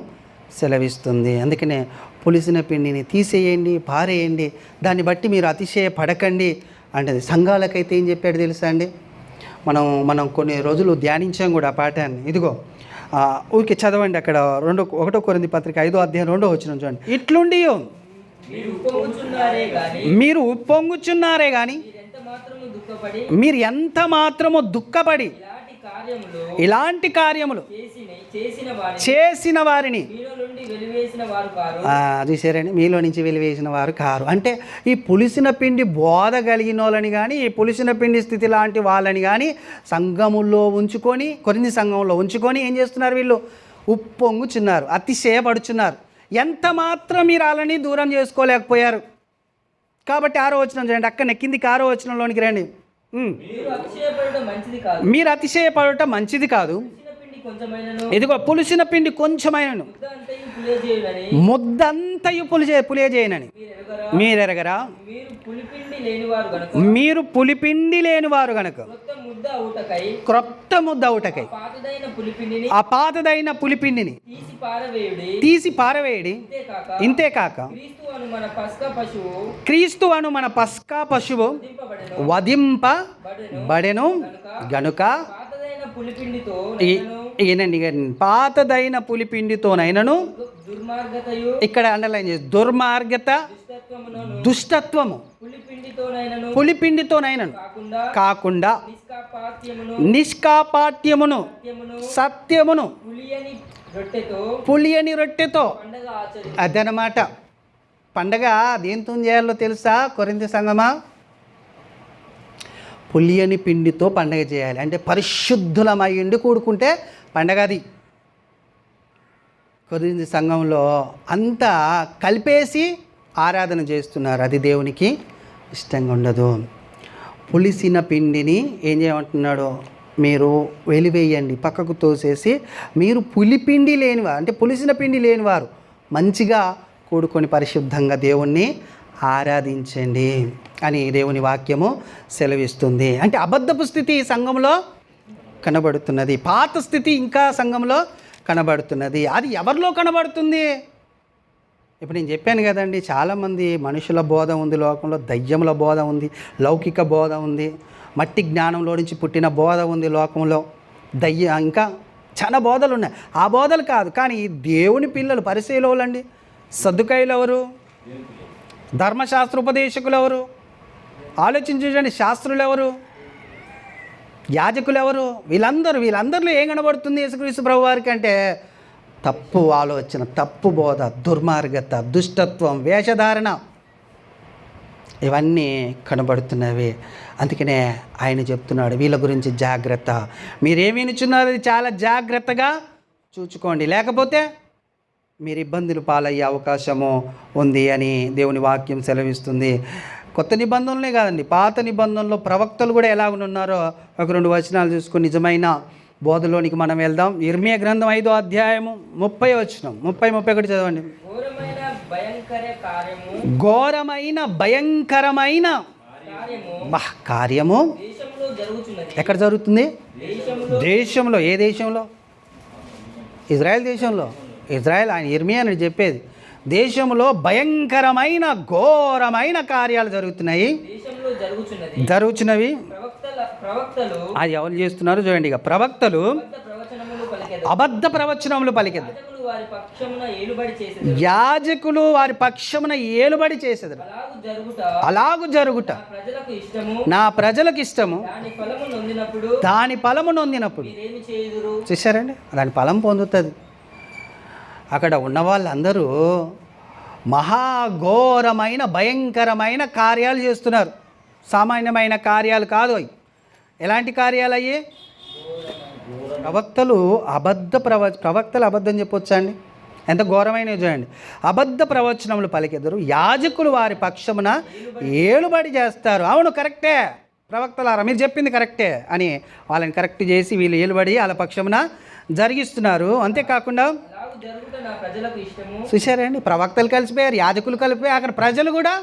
A: సెలవిస్తుంది. అందుకనే పులిసిన పిండిని తీసేయండి, పారేయండి, దాన్ని బట్టి మీరు అతిశయపడకండి అంటే. సంఘాలకైతే ఏం చెప్పాడు తెలుసా అండి? మనం కొన్ని రోజులు ధ్యానించాం కూడా ఆ పాఠాన్ని. ఇదిగో ఊరికి చదవండి, అక్కడ 1 కొరింథీ పత్రిక 5వ అధ్యాయం 2వ వచనం చూడండి. ఇట్లుండి మీరు ఉప్పొంగుచున్నారే కానీ మీరు ఎంత మాత్రము దుఃఖపడి ఇలాంటి కార్యములు చేసిన వారిని చూసారండి, మీలో నుంచి వెలివేసిన వారు కారు. అంటే ఈ పులిసిన పిండి బోధ కలిగిన వాళ్ళని కానీ, ఈ పులిసిన పిండి స్థితి లాంటి వాళ్ళని కానీ సంఘములో ఉంచుకొని, కొరింథీ సంఘంలో ఉంచుకొని ఏం చేస్తున్నారు? వీళ్ళు ఉప్పొంగుచున్నారు, అతిశయపడుచున్నారు. ఎంత మాత్రం మీరు వాళ్ళని దూరం చేసుకోలేకపోయారు. కాబట్టి 6వ వచనం చూడండి, అక్కడ నెక్కిందికి 6వ వచనంలోనికి రండి. మీరు అతిశయపడటం మంచిది కాదు. ఇదిగో పులిసిన పిండి కొంచెమైనను ముద్దంతయు పులియజేయనని మీరెరగరా? మీరు పులిపిండి లేనివారు గనుక క్రొత్త ముద్ద అవుటకై ఆ పాతదైన పులిపిండిని తీసి పారవేయడి. ఇంతేకాక క్రీస్తు అను మన పస్కా పశువు వధింపబడెను గనుక ఈయనండి, పాతదైన పులిపిండితోనైనను, ఇక్కడ అండర్లైన్ చేసి, దుర్మార్గత, దుష్టత్వము పులిపిండితోనైనను కాకుండా నిష్కాపాట్యమును, సత్యమును పులియని రొట్టెతో. అదనమాట పండగ దేంతో చేయాలో తెలుసా కొరింథీ సంగమా? పులియని పిండితో పండగ చేయాలి. అంటే పరిశుద్ధులమయ్యుండి కూడుకుంటే పండగ అది. కొరింథీ సంఘంలో అంతా కలిపేసి ఆరాధన చేస్తున్నారు, అది దేవునికి ఇష్టంగా ఉండదు. పులిసిన పిండిని ఏం చేయమంటున్నాడు, మీరు వెలివేయండి, పక్కకు తోసేసి మీరు పులిపిండి లేనివారు, అంటే పులిసిన పిండి లేనివారు మంచిగా కూడుకొని పరిశుద్ధంగా దేవుణ్ణి ఆరాధించండి అని దేవుని వాక్యము సెలవిస్తుంది. అంటే అబద్ధపు స్థితి సంఘంలో కనబడుతున్నది, పాత స్థితి ఇంకా సంఘంలో కనబడుతున్నది. అది ఎవరిలో కనబడుతుంది? ఇప్పుడు నేను చెప్పాను కదండి, చాలామంది మనుషుల బోధ ఉంది లోకంలో, దయ్యముల బోధ ఉంది, లౌకిక బోధ ఉంది, మట్టి జ్ఞానంలో నుంచి పుట్టిన బోధ ఉంది లోకంలో, ఇంకా చాలా బోధలు ఉన్నాయి. ఆ బోధలు కాదు, కానీ దేవుని పిల్లలు పరిశీలవులండి, సద్దుకాయలు ఎవరు, ధర్మశాస్త్ర ఉపదేశకులు ఎవరు, ఆలోచించండి, శాస్త్రులు ఎవరు, యాజకులు ఎవరు, వీళ్ళందరిలో ఏం కనబడుతుంది యేసుక్రీస్తు ప్రభు వారికి అంటే తప్పు ఆలోచన, తప్పు బోధ, దుర్మార్గత, దుష్టత్వం, వేషధారణ, ఇవన్నీ కనబడుతున్నవి. అందుకనే ఆయన చెప్తున్నాడు, వీళ్ళ గురించి జాగ్రత్త, మీరేమి వినుచున్నారు అది చాలా జాగ్రత్తగా చూచుకోండి, లేకపోతే మీరు ఇబ్బందులు పాలయ్యే అవకాశము ఉంది అని దేవుని వాక్యం సెలవిస్తుంది. కొత్త నిబంధనలే కాదండి, పాత నిబంధనలో ప్రవక్తలు కూడా ఎలాగున్నారో ఒక 2 వచనాలు చూసుకొని నిజమైన బోధలోనికి మనం వెళ్దాం. ఇర్మియా గ్రంథం 5వ అధ్యాయము 30వ వచనం, 30-31 చదవండి. ఘోరమైన భయంకరమైన కార్యము ఎక్కడ జరుగుతుంది? దేశంలో. ఏ దేశంలో? ఇజ్రాయెల్ దేశంలో. ఇజ్రాయెల్, ఆయన ఇర్మియా అని చెప్పేది, దేశంలో భయంకరమైన ఘోరమైన కార్యాలు జరుగుతున్నవి. అది ఎవరు చేస్తున్నారు చూడండి. ఇక ప్రవక్తలు అబద్ధ ప్రవచనములు పలికెదరు, యాజకులు వారి పక్షమున ఏలుబడి చేసేది. అలాగు జరుగుట నా ప్రజలకు ఇష్టము, దాని ఫలము నొందినప్పుడు చూశారండి, దాని ఫలం పొందుతుంది. అక్కడ ఉన్న వాళ్ళందరూ మహాఘోరమైన భయంకరమైన కార్యాలు చేస్తున్నారు. సామాన్యమైన కార్యాలు కాదు అవి. ఎలాంటి కార్యాలు అయ్యి? ప్రవక్తలు అబద్ధం చెప్పొచ్చా అండి? ఎంత ఘోరమైనవి చూడండి. అబద్ధ ప్రవచనములు పలికెదరు, యాజకులు వారి పక్షమున ఏలుబడి చేస్తారు. అవును, కరెక్టే ప్రవక్తలారా, మీరు చెప్పింది కరెక్టే అని వాళ్ళని కరెక్ట్ చేసి వీళ్ళు ఏలుబడి వాళ్ళ పక్షమున జరిగిస్తున్నారు. అంతేకాకుండా చూశారండి, ప్రవక్తలు కలిసిపోయారు, యాజకులు కలిసిపోయారు, అక్కడ ప్రజలు కూడా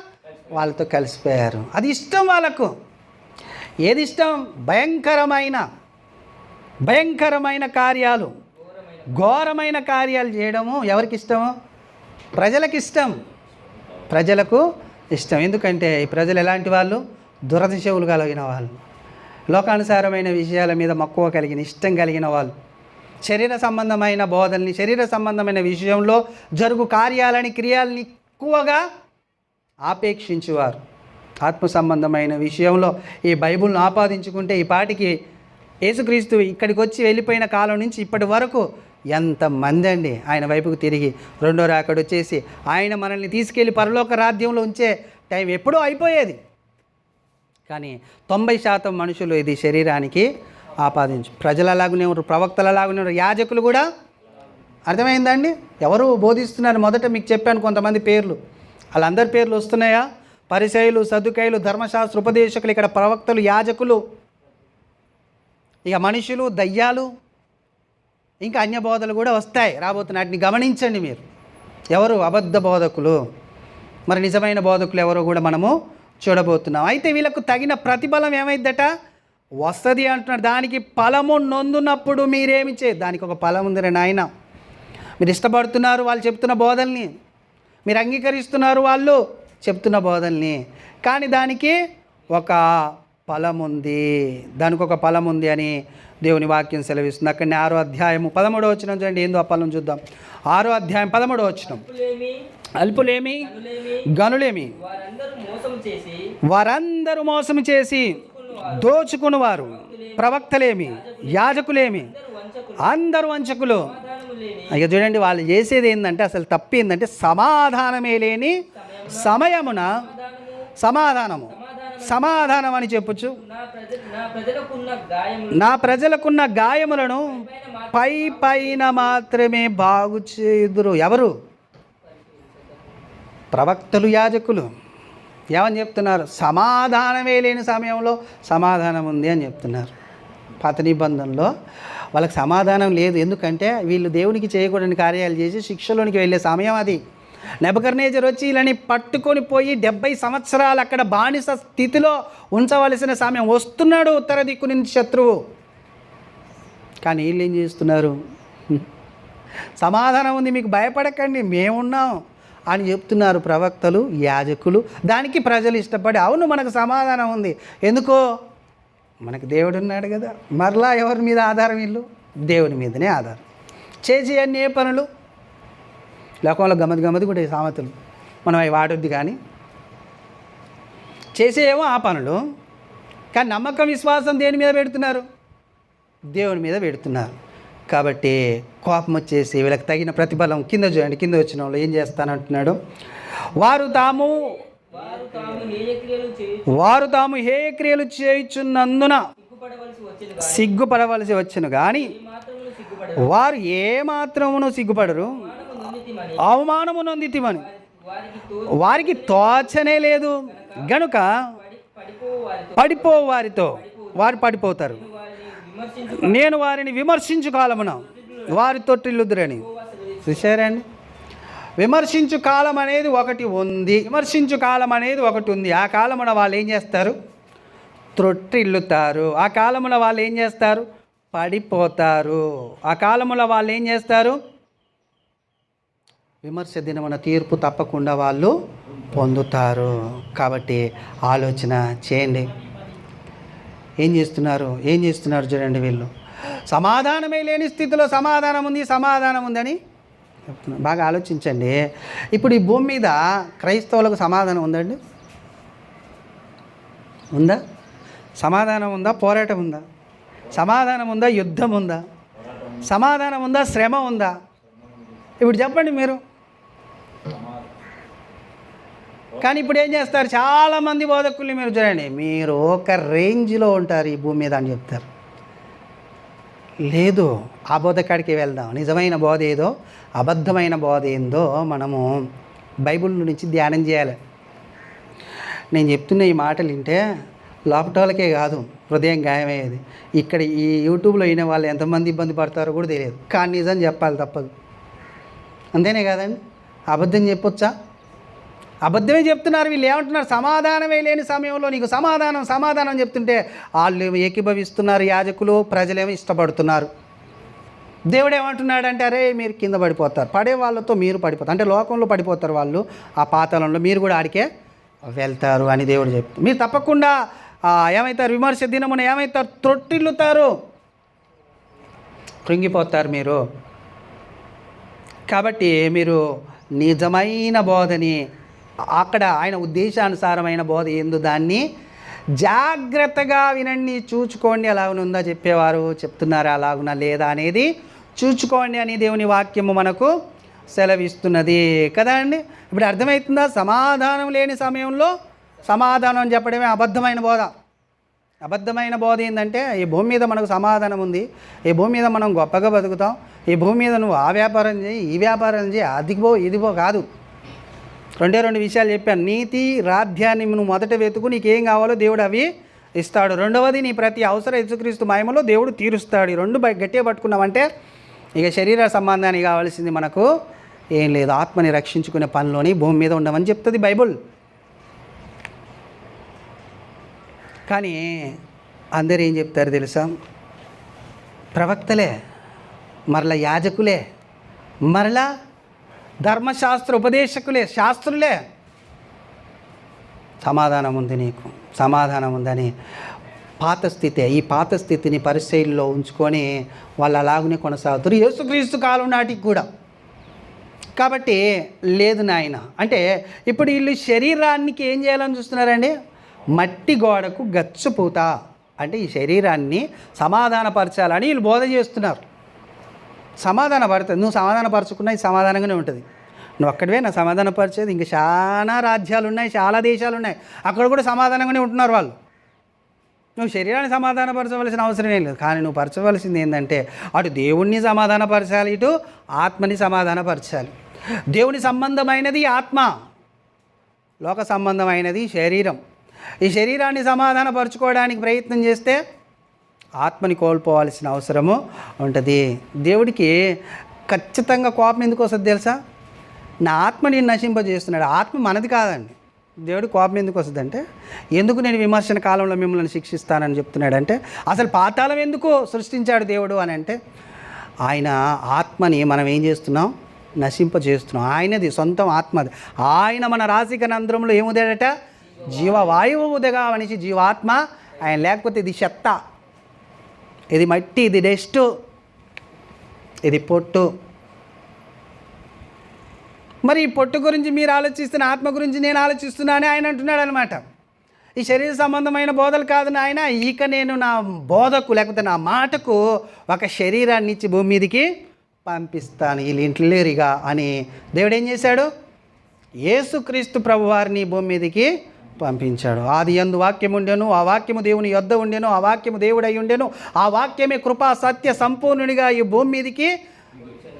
A: వాళ్ళతో కలిసిపోయారు. అది ఇష్టం వాళ్ళకు. ఏది ఇష్టం? భయంకరమైన కార్యాలు, ఘోరమైన కార్యాలు చేయడము ఎవరికి ఇష్టము? ప్రజలకు ఇష్టం. ఎందుకంటే ఈ ప్రజలు ఎలాంటి వాళ్ళు? దురదశవులు కలిగిన వాళ్ళు, లోకానుసారమైన విషయాల మీద మక్కువ కలిగిన, ఇష్టం కలిగిన వాళ్ళు, శరీర సంబంధమైన బోధల్ని, శరీర సంబంధమైన విషయంలో జరుగు కార్యాలని, క్రియల్ని ఎక్కువగా ఆపేక్షించేవారు. ఆత్మ సంబంధమైన విషయంలో ఈ బైబిల్ను ఆపాదించుకుంటే ఈ పాటికి యేసుక్రీస్తు ఇక్కడికి వచ్చి వెళ్ళిపోయిన కాలం నుంచి ఇప్పటి వరకు ఎంతమంది అండి ఆయన వైపుకు తిరిగి రెండో రాకడ వచ్చేసి ఆయన మనల్ని తీసుకెళ్ళి పరలోక రాజ్యంలో ఉంచే టైం ఎప్పుడూ అయిపోయేది. కానీ 90% మనుషులు ఇది శరీరానికి ఆపాదించు. ప్రజలు అలాగనే ఉన్నారు, ప్రవక్తలు అలాగనే ఉన్నారు, యాజకులు కూడా. అర్థమైందండి? ఎవరు బోధిస్తున్నారు? మొదట మీకు చెప్పాను కొంతమంది పేర్లు, వాళ్ళందరి పేర్లు వస్తున్నాయా? పరిసయ్యులు, సద్దుకాయలు, ధర్మశాస్త్ర ఉపదేశకులు, ఇక్కడ ప్రవక్తలు, యాజకులు, ఇక మనుషులు, దయ్యాలు, ఇంకా అన్య బోధలు కూడా వస్తాయి రాబోతున్నాయి. వాటిని గమనించండి మీరు. ఎవరు అబద్ధ బోధకులు, మరి నిజమైన బోధకులు ఎవరో కూడా మనము చూడబోతున్నాం. అయితే వీళ్ళకు తగిన ప్రతిఫలం ఏమైందట? వస్తుంది అంటున్నాడు. దానికి ఫలము నొందునప్పుడు మీరేమి దానికి ఒక ఫలం ఉంది రే నాయన. మీరు ఇష్టపడుతున్నారు వాళ్ళు చెప్తున్న బోధల్ని, మీరు అంగీకరిస్తున్నారు వాళ్ళు చెప్తున్న బోధల్ని, కానీ దానికి ఒక ఫలం ఉంది అని దేవుని వాక్యం సెలవిస్తుంది. అక్కడనే 6వ అధ్యాయము 13వ వచనం చూడండి. ఏందో ఆ ఫలం చూద్దాం. 6వ అధ్యాయం 13వ వచనం. అల్పులేమి గనులేమి వారందరూ మోసం చేసి దోచుకునివారు, ప్రవక్తలేమి యాజకులేమి అందరూ వంచకులు. ఇక చూడండి, వాళ్ళు చేసేది ఏంటంటే, అసలు తప్పు ఏంటంటే, సమాధానమే లేని సమయమున సమాధానం అని చెప్పుచు
B: నా ప్రజలకున్న గాయములు
A: నా ప్రజలకున్న గాయములను పై పైన మాత్రమే బాగు చేయుదురు. ఎవరు? ప్రవక్తలు, యాజకులు. ఏమని చెప్తున్నారు? సమాధానమే లేని సమయంలో సమాధానం ఉంది అని చెప్తున్నారు. పాత నిబంధనలో వాళ్ళకి సమాధానం లేదు. ఎందుకంటే వీళ్ళు దేవునికి చేయకూడని కార్యాలు చేసి శిక్షలోనికి వెళ్ళే సమయం అది. నెబుకద్నెజరు వచ్చి వీళ్ళని పట్టుకొని పోయి 70 సంవత్సరాలు అక్కడ బానిస స్థితిలో ఉంచవలసిన సమయం. వస్తున్నాడు ఉత్తర దిక్కు నుంచి శత్రువు. కానీ వీళ్ళు ఏం చేస్తున్నారు? సమాధానం ఉంది, మీకు భయపడకండి, మేమున్నాం అని చెప్తున్నారు ప్రవక్తలు, యాజకులు. దానికి ప్రజలు ఇష్టపడి అవును మనకు సమాధానం ఉంది. ఎందుకో? మనకు దేవుడు ఉన్నాడు కదా. మరలా ఎవరి మీద ఆధారం? వీళ్ళు దేవుని మీదనే ఆధారం. చేసి అన్ని ఏ పనులు లోకంలో గమ్మది కూడా సామెతలు, మనం అవి వాడొద్దు. కానీ చేసేయేమో ఆ పనులు, కానీ నమ్మకం విశ్వాసం దేని మీద పెడుతున్నారు? దేవుని మీద పెడుతున్నారు. కాబట్టి కోపం వచ్చేసి వీళ్ళకి తగిన ప్రతిఫలం కింద చూడండి. కింద వచ్చిన వాళ్ళు ఏం చేస్తానంటున్నాడు? వారు తాము హేయ క్రియలు చేయుచున్నందున సిగ్గుపడవలసి వచ్చును కానీ వారు ఏ మాత్రమును సిగ్గుపడరు. అవమానము నొందితిమని వారికి తోచనే లేదు గనుక పడిపో వారితో వారు పడిపోతారు. నేను వారిని విమర్శించు కాలమున వారి తొట్టిల్లుదురని. చూశారండి? విమర్శించు కాలం అనేది ఒకటి ఉంది. ఆ కాలమున వాళ్ళు ఏం చేస్తారు? త్రొట్టిల్లుతారు. ఆ కాలమున వాళ్ళు ఏం చేస్తారు? పడిపోతారు. ఆ కాలములో వాళ్ళు ఏం చేస్తారు? విమర్శ దినమున తీర్పు తప్పకుండా వాళ్ళు పొందుతారు. కాబట్టి ఆలోచన చేయండి. ఏం చేస్తున్నారు చూడండి. వీళ్ళు సమాధానమే లేని స్థితిలో సమాధానం ఉందని చెప్తున్నారు. బాగా ఆలోచించండి. ఇప్పుడు ఈ భూమి మీద క్రైస్తవులకు సమాధానం ఉందండి? ఉందా? సమాధానం ఉందా? పోరాటం ఉందా? సమాధానం ఉందా? యుద్ధం ఉందా? సమాధానం ఉందా? శ్రమ ఉందా? ఇప్పుడు చెప్పండి మీరు. కానీ ఇప్పుడు ఏం చేస్తారు? చాలామంది బోధకుల్ని మీరు చూడండి, మీరు ఒక రేంజ్లో ఉంటారు ఈ భూమి మీద అని చెప్తారు. లేదు, ఆ బోధకాడికి వెళ్దాం. నిజమైన బోధ ఏదో, అబద్ధమైన బోధ ఏందో మనము బైబిల్ నుంచి ధ్యానం చేయాలి. నేను చెప్తున్న ఈ మాటలు వింటే లోపటోళ్ళకే కాదు హృదయం గాయమయ్యేది. ఇక్కడ ఈ యూట్యూబ్లో అయిన వాళ్ళు ఎంతమంది ఇబ్బంది పడతారో కూడా తెలియదు. కానీ నిజం చెప్పాలి, తప్పదు. అంతేనే కాదండి? అబద్ధం చెప్పొచ్చా? అబద్ధమే చెప్తున్నారు. వీళ్ళు ఏమంటున్నారు? సమాధానమే లేని సమయంలో నీకు సమాధానం చెప్తుంటే వాళ్ళు ఏకీభవిస్తున్నారు. యాజకులు, ప్రజలేమో ఇష్టపడుతున్నారు. దేవుడు ఏమంటున్నాడంటే, అరే మీరు కింద పడిపోతారు, పడే వాళ్ళతో మీరు పడిపోతారు, అంటే లోకంలో పడిపోతారు వాళ్ళు, ఆ పాతాళంలో మీరు కూడా ఆడికే వెళ్తారు అని దేవుడు చెప్తారు. మీరు తప్పకుండా ఏమవుతారు? విమర్శ దినమున ఏమవుతారు? త్రొట్టిల్లుతారు, కృంగిపోతారు మీరు. కాబట్టి మీరు నిజమైన బోధని, అక్కడ ఆయన ఉద్దేశానుసారమైన బోధ ఏందో దాన్ని జాగ్రత్తగా వినండి, చూచుకోండి. అలాగునుందా చెప్పేవారు చెప్తున్నారా, అలాగునా లేదా అనేది చూచుకోండి అని దేవుని వాక్యము మనకు సెలవిస్తున్నది కదా అండి. ఇప్పుడు అర్థమవుతుందా? సమాధానం లేని సమయంలో సమాధానం చెప్పడమే అబద్ధమైన బోధ. అబద్ధమైన బోధ ఏంటంటే, ఈ భూమి మీద మనకు సమాధానం ఉంది, ఈ భూమి మీద మనం గొప్పగా బతుకుతాం, ఈ భూమి మీద నువ్వు ఆ వ్యాపారం చేయి, ఈ వ్యాపారం చేయి, అదిగో ఇదిగో కాదు. రెండు విషయాలు చెప్పాను. నీతి రాధ్యాన్ని నువ్వు మొదట వెతుకు, నీకేం కావాలో దేవుడు అవి ఇస్తాడు. రెండవది, నీ ప్రతి అవసరం యేసుక్రీస్తు మహిమలో దేవుడు తీరుస్తాడు. ఈ రెండు గట్టిగా పట్టుకున్నామంటే ఇక శరీర సంబంధానికి కావాల్సింది మనకు ఏం లేదు. ఆత్మని రక్షించుకునే పనిలోని భూమి మీద ఉండమని చెప్తుంది బైబుల్. కానీ అందరూ ఏం చెప్తారు తెలుసా? ప్రవక్తలే, మరలా యాజకులే, మరలా ధర్మశాస్త్ర ఉపదేశకులే, శాస్త్రులే, సమాధానం ఉంది నీకు, సమాధానం ఉందని ఈ పాత స్థితిని పరిశైలిలో ఉంచుకొని వాళ్ళు అలాగనే కొనసాగుతారు యేసుక్రీస్తు కాలం నాటికి కూడా. కాబట్టి లేదు నాయన అంటే ఇప్పుడు వీళ్ళు శరీరానికి ఏం చేయాలని చూస్తున్నారండి? మట్టి గోడకు గచ్చుపూత అంటే ఈ శరీరాన్ని సమాధానపరచాలని వీళ్ళు బోధ చేస్తున్నారు. సమాధానపడుతుంది, నువ్వు సమాధానపరచుకున్నా ఇది సమాధానంగానే ఉంటుంది. నువ్వు అక్కడివే నా సమాధానపరిచేది, ఇంకా చాలా రాజ్యాలు ఉన్నాయి, చాలా దేశాలు ఉన్నాయి, అక్కడ కూడా సమాధానంగానే ఉంటున్నారు వాళ్ళు. నువ్వు శరీరాన్ని సమాధానపరచవలసిన అవసరం ఏం లేదు. కానీ నువ్వు పరచవలసింది ఏంటంటే అటు దేవుణ్ణి సమాధానపరచాలి, ఇటు ఆత్మని సమాధానపరచాలి. దేవుని సంబంధమైనది ఆత్మ, లోక సంబంధమైనది శరీరం. ఈ శరీరాన్ని సమాధానపరచుకోవడానికి ప్రయత్నం చేస్తే ఆత్మని కోల్పోవాల్సిన అవసరము ఉంటుంది. దేవుడికి ఖచ్చితంగా కోపం ఎందుకు వస్తుంది తెలుసా? నా ఆత్మని నశింపజేస్తున్నాడు. ఆత్మ మనది కాదండి. దేవుడి కోపం ఎందుకు వస్తుందంటే, ఎందుకు నేను విమర్శన కాలంలో మిమ్మల్ని శిక్షిస్తానని చెప్తున్నాడంటే, అసలు పాతాళం ఎందుకు సృష్టించాడు దేవుడు అని అంటే, ఆయన ఆత్మని మనం ఏం చేస్తున్నాం? నశింపజేస్తున్నాం. ఆయనది సొంతం ఆత్మది. ఆయన మన రాశిక నంద్రంలో ఏముదేడట? జీవవాయువు ఉదగా మనిషి జీవాత్మ. ఆయన లేకపోతే ఇది చెత్త, ఇది మట్టి, ఇది డస్ట్, ఇది పొట్టు. మరి ఈ పొట్టు గురించి మీరు ఆలోచిస్తున్న ఆత్మ గురించి నేను ఆలోచిస్తున్నానని ఆయన అంటున్నాడు అనమాట. ఈ శరీర సంబంధమైన బోధలు కాదు నాయన, ఇక నేను నా బోధకు లేకపోతే నా మాటకు ఒక శరీరాన్ని ఇచ్చి భూమి మీదకి పంపిస్తాను, వీళ్ళు ఇంట్లో లేరుగా అని దేవుడు ఏం చేశాడు? యేసుక్రీస్తు ప్రభువారిని భూమి మీదకి పంపించాడు. ఆది యందు వాక్యం ఉండెను, ఆ వాక్యము దేవుని యొద్ద ఉండెను, ఆ వాక్యము దేవుడై ఉండెను, ఆ వాక్యమే కృపా సత్య సంపూర్ణునిగా ఈ భూమి మీదకి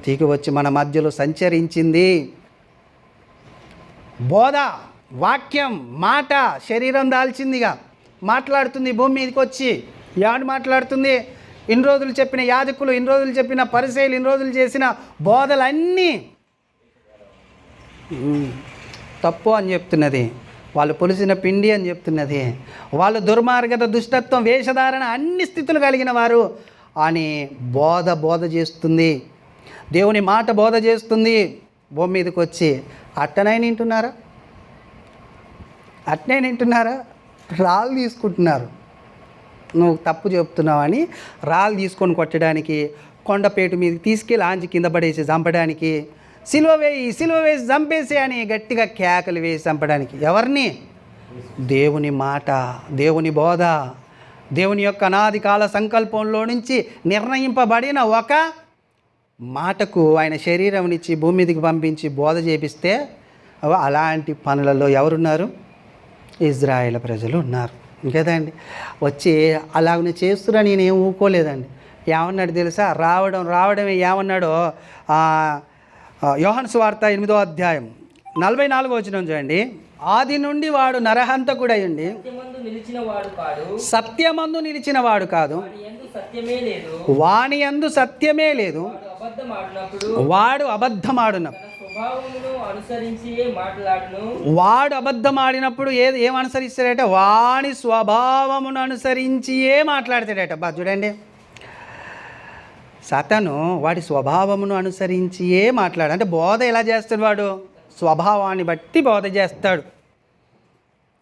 A: దిగి వచ్చి మన మధ్యలో సంచరించింది. బోధ, వాక్యం, మాట శరీరం దాల్చిందిగా మాట్లాడుతుంది భూమి మీదకి వచ్చి. ఎవడు మాట్లాడుతుంది? ఇన్ని రోజులు చెప్పిన యాజకులు, ఇన్ని రోజులు చెప్పిన పరిసయ్యులు, ఇన్ని రోజులు చేసిన బోధలన్నీ తప్పు అని చెప్తున్నది. వాళ్ళు పులిసిన పిండి అని చెప్తున్నది. వాళ్ళు దుర్మార్గత, దుష్టత్వం, వేషధారణ అన్ని స్థితులు కలిగిన వారు అని బోధ చేస్తుంది. దేవుని మాట బోధ చేస్తుంది భూమి మీదకి వచ్చి. అట్టనే వింటున్నారా? రాళ్ళు తీసుకుంటున్నారు. నువ్వు తప్పు చెప్తున్నావని రాళ్ళు తీసుకొని కొట్టడానికి, కొండపేటు మీదకి తీసుకెళ్ళి ఆంచి కింద పడేసి చంపడానికి, సిలువ వేసి చంపేసి అని గట్టిగా కేకలు వేసి చంపడానికి. ఎవరిని? దేవుని మాట, దేవుని బోధ, దేవుని యొక్క అనాది కాల సంకల్పంలో నుంచి నిర్ణయింపబడిన ఒక మాటకు ఆయన శరీరంనిచ్చి భూమి మీదకి పంపించి బోధ చేపిస్తే అలాంటి పనులలో ఎవరున్నారు? ఇజ్రాయేల్ ప్రజలు ఉన్నారు కదండి. వచ్చి అలాగనే చేస్తున్నా నేనేం ఊకోలేదండి. ఏమన్నాడు తెలుసా? రావడమే ఏమన్నాడో యోహాను సువార్త 8వ అధ్యాయం 44వ వచనం చూడండి. ఆది నుండి వాడు నరహంతకుడై ఉండి సత్యమందు నిలిచినవాడు కాదు, వాని యందు సత్యమే లేదు. వాడు అబద్ధమాడినప్పుడు ఏం అనుసరిస్తాడట? వాని స్వభావమును అనుసరించియే మాట్లాడతాడట. చూడండి, సాతాను వాడి స్వభావమును అనుసరించియే మాట్లాడు. అంటే బోధ ఎలా చేస్తాడు? వాడు స్వభావాన్ని బట్టి బోధ చేస్తాడు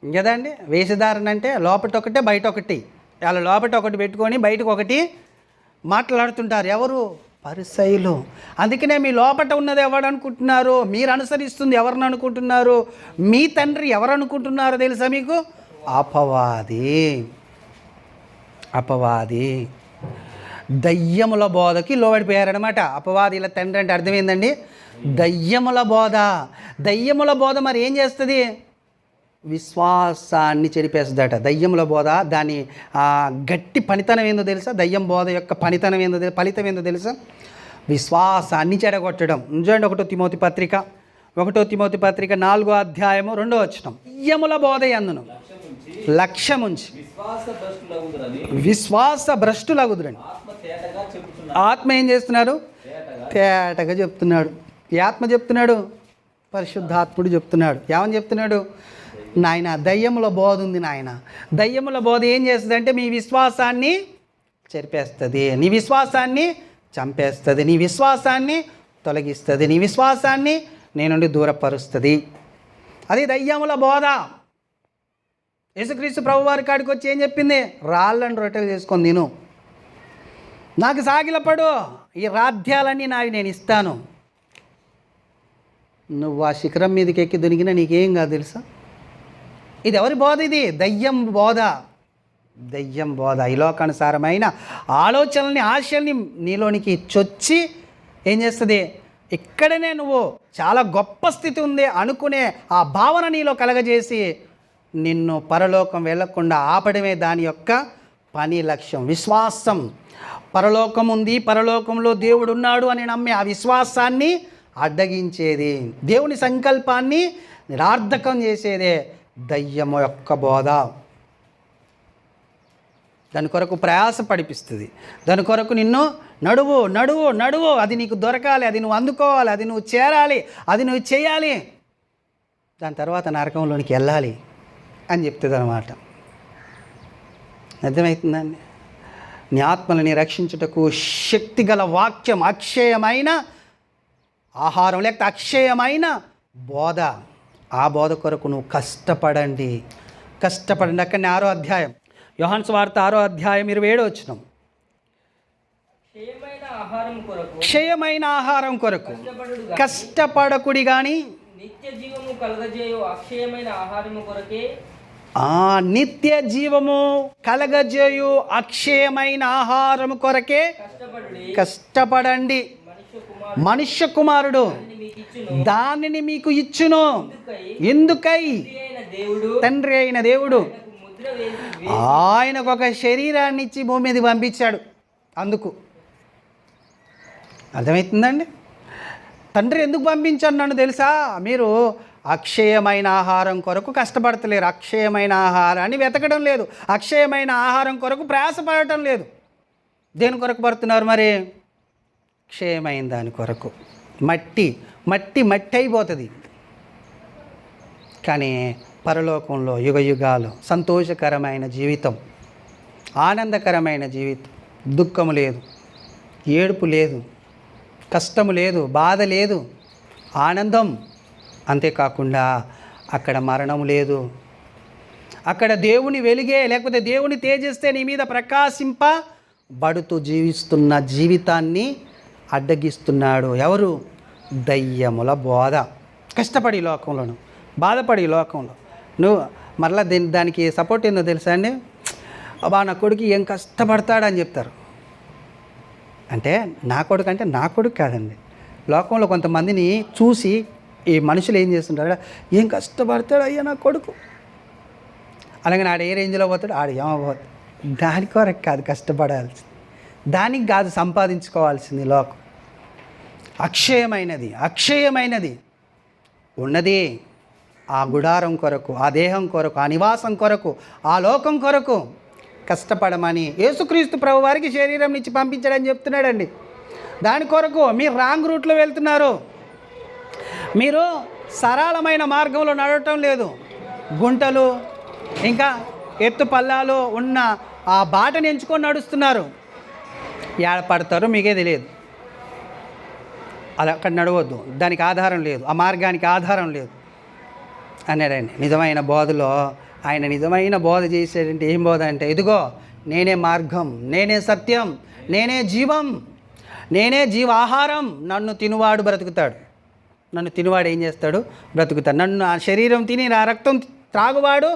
A: కదండి. వేషధారణ అంటే లోపట ఒకటే బయట ఒకటి. అలా లోపట ఒకటి పెట్టుకొని బయటకు ఒకటి మాట్లాడుతుంటారు. ఎవరు? పరిసయ్యులు. అందుకనే మీ లోపట ఉన్నది ఎవరు అనుకుంటున్నారు? మీరు అనుసరిస్తుంది ఎవరిని అనుకుంటున్నారు? మీ తండ్రి ఎవరు అనుకుంటున్నారో తెలుసా మీకు? అపవాది. దయ్యముల బోధకి లోబడిపోయారనమాట. అపవాదిల తండ్రి అంటే అర్థం ఏందండి? దయ్యముల బోధ మరి ఏం చేస్తుంది? విశ్వాసాన్ని చెరిపేస్తుందట. దయ్యముల బోధ దాని గట్టి పనితనం ఏందో తెలుసా? దయ్యం బోధ యొక్క ఫలితం ఏందో తెలుసా? విశ్వాసాన్ని చెడగొట్టడం. చూడండి, 1 తిమోతి పత్రిక 4వ అధ్యాయము 2వ వచనం. దయ్యముల బోధ యందును లక్ష్యముంచి విశ్వాస భ్రష్టులగుదురని ఆత్మ ఏం చేస్తున్నారు? తేటగా చెప్తున్నాడు. ఈ ఆత్మ చెప్తున్నాడు, పరిశుద్ధాత్ముడు చెప్తున్నాడు. ఏమని చెప్తున్నాడు? నాయన దయ్యముల బోధ ఉంది. నాయన దయ్యముల బోధ ఏం చేస్తుంది అంటే మీ విశ్వాసాన్ని చెరిపేస్తుంది, నీ విశ్వాసాన్ని చంపేస్తుంది, నీ విశ్వాసాన్ని తొలగిస్తుంది, నీ విశ్వాసాన్ని నీ నుండి దూరపరుస్తుంది. అది దయ్యముల బోధ. యేసుక్రీస్తు ప్రభువారి కాడికి వచ్చి ఏం చెప్పింది? రాళ్ళను రొట్టెలు చేసుకొని తిను, నాకు సాగిలపడు, ఈ రాధ్యాలన్నీ నావి నేను ఇస్తాను. నువ్వు ఆ శిఖరం మీదకి ఎక్కి దొరికినా నీకేం కాదు తెలుసా? ఇది ఎవరి బోధ? ఇది దయ్యం బోధ. ఈ లోకానుసారమైన ఆలోచనల్ని, ఆశల్ని నీలోనికి చొచ్చి ఏం చేస్తుంది? ఇక్కడనే నువ్వు చాలా గొప్ప స్థితి ఉంది అనుకునే ఆ భావన నీలో కలగజేసి నిన్ను పరలోకం వెళ్ళకుండా ఆపడమే దాని యొక్క పని లక్ష్యం. విశ్వాసం, పరలోకం ఉంది, పరలోకంలో దేవుడు ఉన్నాడు అని నమ్మే ఆ విశ్వాసాన్ని అడ్డగించేది, దేవుని సంకల్పాన్ని నిరార్థకం చేసేదే దయ్యము యొక్క బోధ. దాని కొరకు ప్రయాస పడిపిస్తుంది, దాని కొరకు నిన్ను నడువు నడువు నడువు, అది నీకు దొరకాలి, అది నువ్వు అందుకోవాలి, అది నువ్వు చేరాలి, అది నువ్వు చేయాలి, దాని తర్వాత నరకంలోనికి వెళ్ళాలి అని చెప్తుంది అన్నమాట. అర్థమవుతుందండి? నీ ఆత్మలని రక్షించుటకు శక్తిగల వాక్యం, అక్షయమైన ఆహారం లేకపోతే అక్షయమైన బోధ. ఆ బోధ కొరకు నువ్వు కష్టపడండి. అక్కడనే 6వ అధ్యాయం, యోహాను సువార్త 6వ అధ్యాయం 27వ వచనం. క్షయమైన ఆహారం కొరకు కష్టపడకుడి గాని
B: నిత్య జీవము కలగజేయు అక్షయమైన ఆహారము కొరకే
A: నిత్య జీవము కలగజేయు అక్షయమైన ఆహారము కొరకే కష్టపడండి. మనుష్య కుమారుడు దానిని మీకు ఇచ్చును. ఎందుకై? తండ్రి అయిన దేవుడు ఆయనకు ఒక శరీరాన్ని ఇచ్చి భూమి మీద పంపించాడు. అందుకు అర్థమవుతుందండి? తండ్రి ఎందుకు పంపించాను నన్ను తెలుసా? మీరు అక్షయమైన ఆహారం కొరకు కష్టపడతలేరు, అక్షయమైన ఆహారాన్ని వెతకడం లేదు, అక్షయమైన ఆహారం కొరకు ప్రయాసపడటం లేదు. దేని కొరకు పడుతున్నారు మరి? క్షయమైన దాని కొరకు. మట్టి మట్టి మట్టి అయిపోతుంది. కానీ పరలోకంలో యుగ యుగాలు సంతోషకరమైన జీవితం, ఆనందకరమైన జీవితం, దుఃఖము లేదు, ఏడుపు లేదు, కష్టము లేదు, బాధ లేదు, ఆనందం. అంతేకాకుండా అక్కడ మరణం లేదు. అక్కడ దేవుని వెలుగే లేకపోతే దేవుని తేజస్తే నీ మీద ప్రకాశింపబడుతూ జీవిస్తున్న జీవితాన్ని అడ్డగిస్తున్నాడు. ఎవరు? దయ్యముల బోధ. కష్టపడి లోకంలోను, బాధపడి లోకంలో నువ్వు మరలా దానికి సపోర్ట్ ఏందో తెలుసా అండి? అబ్బా నా కొడుకు ఏం కష్టపడతాడని చెప్తారు. అంటే నా కొడుకు అంటే నా కొడుకు కాదండి. లోకంలో కొంతమందిని చూసి ఈ మనుషులు ఏం చేస్తుంటారు, ఏం కష్టపడతాడు అయ్యా నా కొడుకు, అలాగే ఆడు ఏ రేంజ్లో పోతాడు, ఆడు ఏమవుతాడు. దాని కొరకు కాదు కష్టపడాల్సింది, దానికి కాదు సంపాదించుకోవాల్సింది. లోకం అక్షయమైనది ఉన్నది ఆ గుడారం కొరకు, ఆ దేహం కొరకు, ఆ నివాసం కొరకు, ఆ లోకం కొరకు కష్టపడమని యేసుక్రీస్తు ప్రభు వారికి శరీరం ఇచ్చి పంపించడని చెప్తున్నాడండి. దాని కొరకు మీరు రాంగ్ రూట్లో వెళ్తున్నారు. మీరు సరళమైన మార్గంలో నడవటం లేదు. గుంటలు ఇంకా ఎత్తు పల్లాలు ఉన్న ఆ బాటను ఎంచుకొని నడుస్తున్నారు. ఏడ పడతారో మీకే తెలియదు. అలా అక్కడ నడవద్దు, దానికి ఆధారం లేదు, ఆ మార్గానికి ఆధారం లేదు అన్నాడండి. నిజమైన బోధలో ఆయన నిజమైన బోధ చేసేటంటే ఏం బోధ అంటే, ఇదిగో నేనే మార్గం, నేనే సత్యం, నేనే జీవం, నేనే జీవాహారం, నన్ను తినువాడు బ్రతుకుతాడు. నన్ను తినువాడు ఏం చేస్తాడు? బ్రతుకుతాడు. నన్ను నా శరీరం తిని నా రక్తం త్రాగువాడు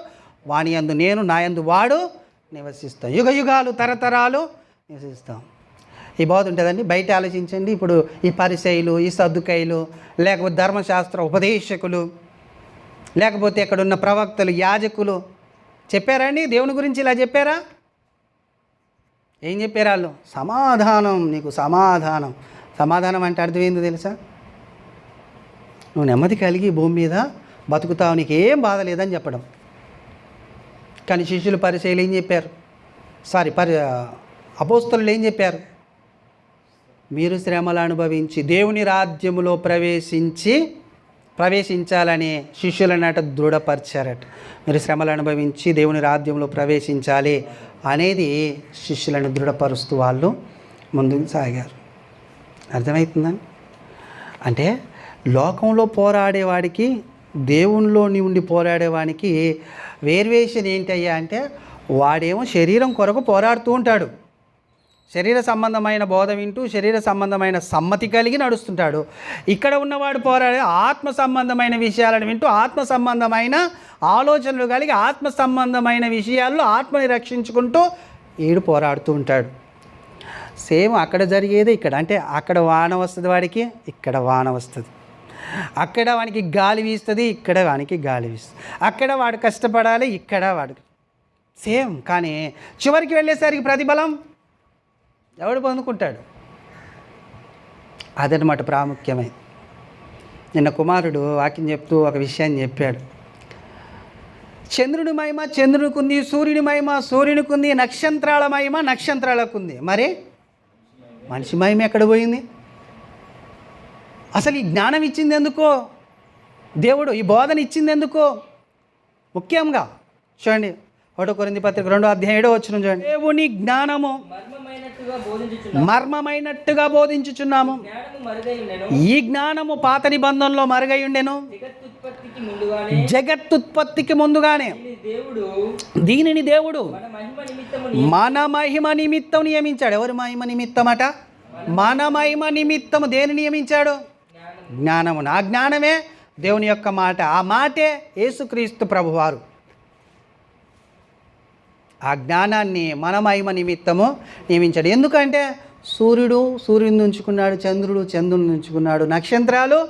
A: వాని యందు నేను, నా యందు వాడు నివసిస్తాం, యుగ యుగాలు తరతరాలు నివసిస్తాం. ఈ బోధ ఉంటుందండి. బయట ఆలోచించండి. ఇప్పుడు ఈ పరిసయ్యులు, ఈ సద్దుకయ్యులు, లేకపోతే ధర్మశాస్త్ర ఉపదేశకులు, లేకపోతే ఇక్కడ ఉన్న ప్రవక్తలు, యాజకులు చెప్పారండి దేవుని గురించి? ఇలా చెప్పారా? ఏం చెప్పారు వాళ్ళు? సమాధానం, నీకు సమాధానం. సమాధానం అంటే అర్థం ఏందో తెలుసా? నువ్వు నెమ్మది కలిగి భూమి మీద బతుకుతావు, నీకేం బాధ లేదని చెప్పడం. కానీ శిష్యులు, పరిసయ్యులు ఏం చెప్పారు? అపోస్తలులు ఏం చెప్పారు? మీరు శ్రమలు అనుభవించి దేవుని రాజ్యములో ప్రవేశించాలని శిష్యులనట దృఢపరిచారట. మీరు శ్రమలు అనుభవించి దేవుని రాజ్యంలో ప్రవేశించాలి అనేది శిష్యులను దృఢపరుస్తూ వాళ్ళు ముందుకు సాగారు. అర్థమవుతుందని? అంటే లోకంలో పోరాడేవాడికి, దేవునిలోని ఉండి పోరాడేవాడికి వేరియేషన్ ఏంటయ్యా అంటే, వాడేమో శరీరం కొరకు పోరాడుతూ ఉంటాడు, శరీర సంబంధమైన బోధ వింటూ శరీర సంబంధమైన సమ్మతి కలిగి నడుస్తుంటాడు. ఇక్కడ ఉన్నవాడు పోరాడే ఆత్మ సంబంధమైన విషయాలను వింటూ ఆత్మ సంబంధమైన ఆలోచనలు కలిగి ఆత్మ సంబంధమైన విషయాల్లో ఆత్మని రక్షించుకుంటూ ఈడు పోరాడుతూ ఉంటాడు. సేమ్ అక్కడ జరిగేది ఇక్కడ. అంటే అక్కడ వాన వస్తుంది వాడికి, ఇక్కడ వాన వస్తుంది. అక్కడ వానికి గాలి వీస్తుంది, ఇక్కడ వానికి గాలి వీస్తుంది. అక్కడ వాడు కష్టపడాలి, ఇక్కడ వాడు సేమ్. కానీ చివరికి వెళ్ళేసరికి ప్రతిఫలం ఎవడు పొందుకుంటాడు? అదనమాట ప్రాముఖ్యమైనది. నిన్న కుమారుడు వాక్యం చెప్తూ ఒక విషయాన్ని చెప్పాడు. చంద్రుని మహిమ చంద్రునికి ఉంది, సూర్యుని మహిమ సూర్యునికి ఉంది, నక్షత్రాల మహిమ నక్షత్రాలకు ఉంది. మరి మనిషి మహిమ ఎక్కడ పోయింది? అసలు ఈ జ్ఞానం ఇచ్చింది ఎందుకో దేవుడు? ఈ బోధన ఇచ్చింది ఎందుకో? ముఖ్యంగా చూడండి 1 కొరింథీ పత్రిక 2:7 చూడండి. దేవుని జ్ఞానము మర్మమైనట్టుగా బోధించుచున్నాము. ఈ జ్ఞానము పాత నిబంధనలో మరుగై ఉండెను, జగత్తుత్పత్తికి ముందుగానే. దీనిని దేవుడు మన మహిమ నిమిత్తం నియమించాడు. ఎవరి మహిమ నిమిత్తమట? మన మహిమ నిమిత్తము. దేని నియమించాడు? జ్ఞానమును. ఆ జ్ఞానమే దేవుని యొక్క మాట. ఆ మాటే యేసుక్రీస్తు ప్రభువారు. ఆ జ్ఞానాన్ని మన మహిమ నిమిత్తము నియమించాడు. ఎందుకంటే సూర్యుని ఉంచుకున్నాడు, చంద్రుని ఉంచుకున్నాడు, నక్షత్రాలు.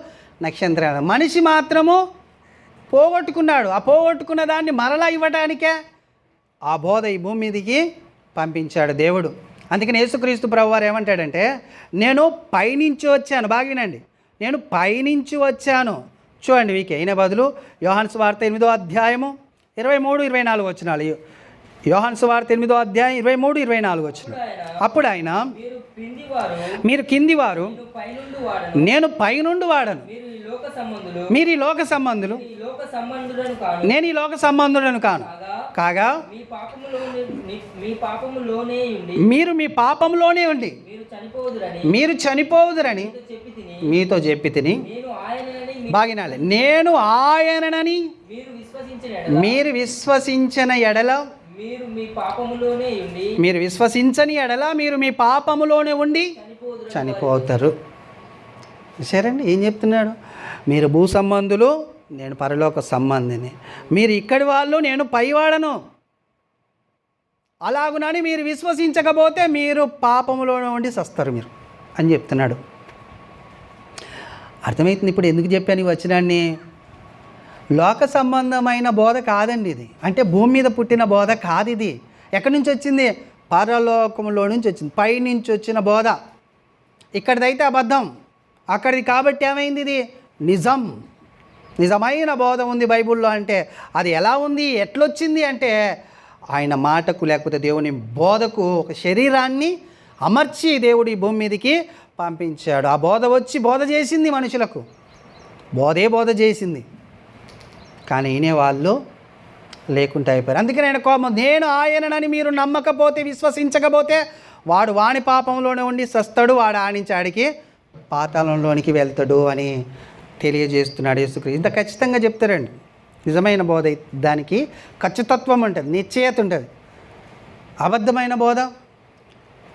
A: మనిషి మాత్రము పోగొట్టుకున్నాడు. ఆ పోగొట్టుకున్న దాన్ని మరలా ఇవ్వడానికే ఆ బోధ ఈ భూమి మీదకి పంపించాడు దేవుడు. అందుకని యేసుక్రీస్తు ప్రభువారు ఏమంటాడంటే, నేను పైనుంచి వచ్చాను. బాగా వినండి, నేను పైనుంచి వచ్చాను. చూడండి, వీకే అయిన బదులు యోహాను సువార్త 8:23-24 యోహాను సువార్త 8:23-24 అప్పుడు ఆయన, మీరు కిందివారు, నేను పైనుండి వాడను. మీరు ఈ లోక సంబంధులు, నేను ఈ లోక సంబంధులను కాను. కాగా మీరు మీ పాపములోనే ఉండి మీరు చనిపోవుదురని మీతో చెప్పి తిని. బాగినాలి. నేను ఆయననని మీరు విశ్వసించిన ఎడల, మీరు విశ్వసించని ఎడల మీరు మీ పాపములోనే ఉండి చనిపోతారు. సరేండి, ఏం చెప్తున్నాడు? మీరు భూ సంబంధులు, నేను పరలోక సంబంధిని. మీరు ఇక్కడి వాళ్ళు, నేను పైవాడను. అలాగునని మీరు విశ్వసించకపోతే మీరు పాపములోనే ఉండి చస్తారు మీరు అని చెప్తున్నాడు. అర్థమవుతుంది ఇప్పుడు ఎందుకు చెప్పాను ఈ వచనాన్ని? లోక సంబంధమైన బోధ కాదండి ఇది. అంటే భూమి మీద పుట్టిన బోధ కాదు ఇది. ఎక్కడి నుంచి వచ్చింది? పరలోకంలో నుంచి వచ్చింది, పైనుంచి వచ్చిన బోధ. ఇక్కడిదైతే అబద్ధం, అక్కడిది కాబట్టి ఏమైంది? ఇది నిజమైన బోధ ఉంది బైబిల్లో. అంటే అది ఎలా ఉంది, ఎట్లొచ్చింది అంటే ఆయన మాటకు లేకపోతే దేవుని బోధకు ఒక శరీరాన్ని అమర్చి దేవుడు ఈ భూమి మీదకి పంపించాడు. ఆ బోధ వచ్చి బోధ చేసింది మనుషులకు, బోధ చేసింది. కానీ వినేవాళ్ళు లేకుండా అయిపోయారు. అందుకని ఆయన కోపం, నేను ఆయననని మీరు నమ్మకపోతే, విశ్వసించకపోతే వాడు వాని పాపంలోనే ఉండి సస్తాడు, వాడు ఆడించి ఆడికి పాతాళంలోనికి వెళ్తాడు అని తెలియజేస్తున్నాడు యేసుక్రీస్తు. ఇంత ఖచ్చితంగా చెప్తారండి. నిజమైన బోధ దానికి ఖచ్చితత్వం ఉంటుంది, నిశ్చయత ఉంటుంది. అబద్ధమైన బోధ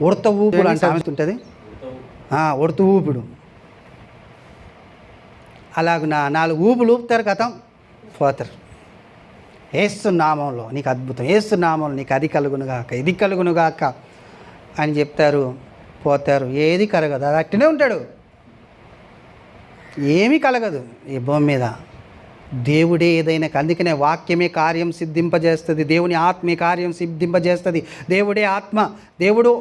A: ఉడత ఊపుడు అంటే ఉంటుంది, ఉడత ఊపుడు. అలాగ 4 ఊపులు ఊపుతారు, కథం పోతారు. యేసు నామంలో నీకు అద్భుతం, యేసు నామంలో నీకు అది కలుగునుగాక, ఇది కలుగునుగాక అని చెప్తారు, పోతారు. ఏది కలగదు, అది అట్టనే ఉంటాడు. ఏమీ కలగదు ఈ భూమి మీద. దేవుడే ఏదైనా, అందుకనే వాక్యమే కార్యం సిద్ధింపజేస్తుంది, దేవుని ఆత్మే కార్యం సిద్ధింపజేస్తుంది. దేవుడే ఆత్మ, దేవుడు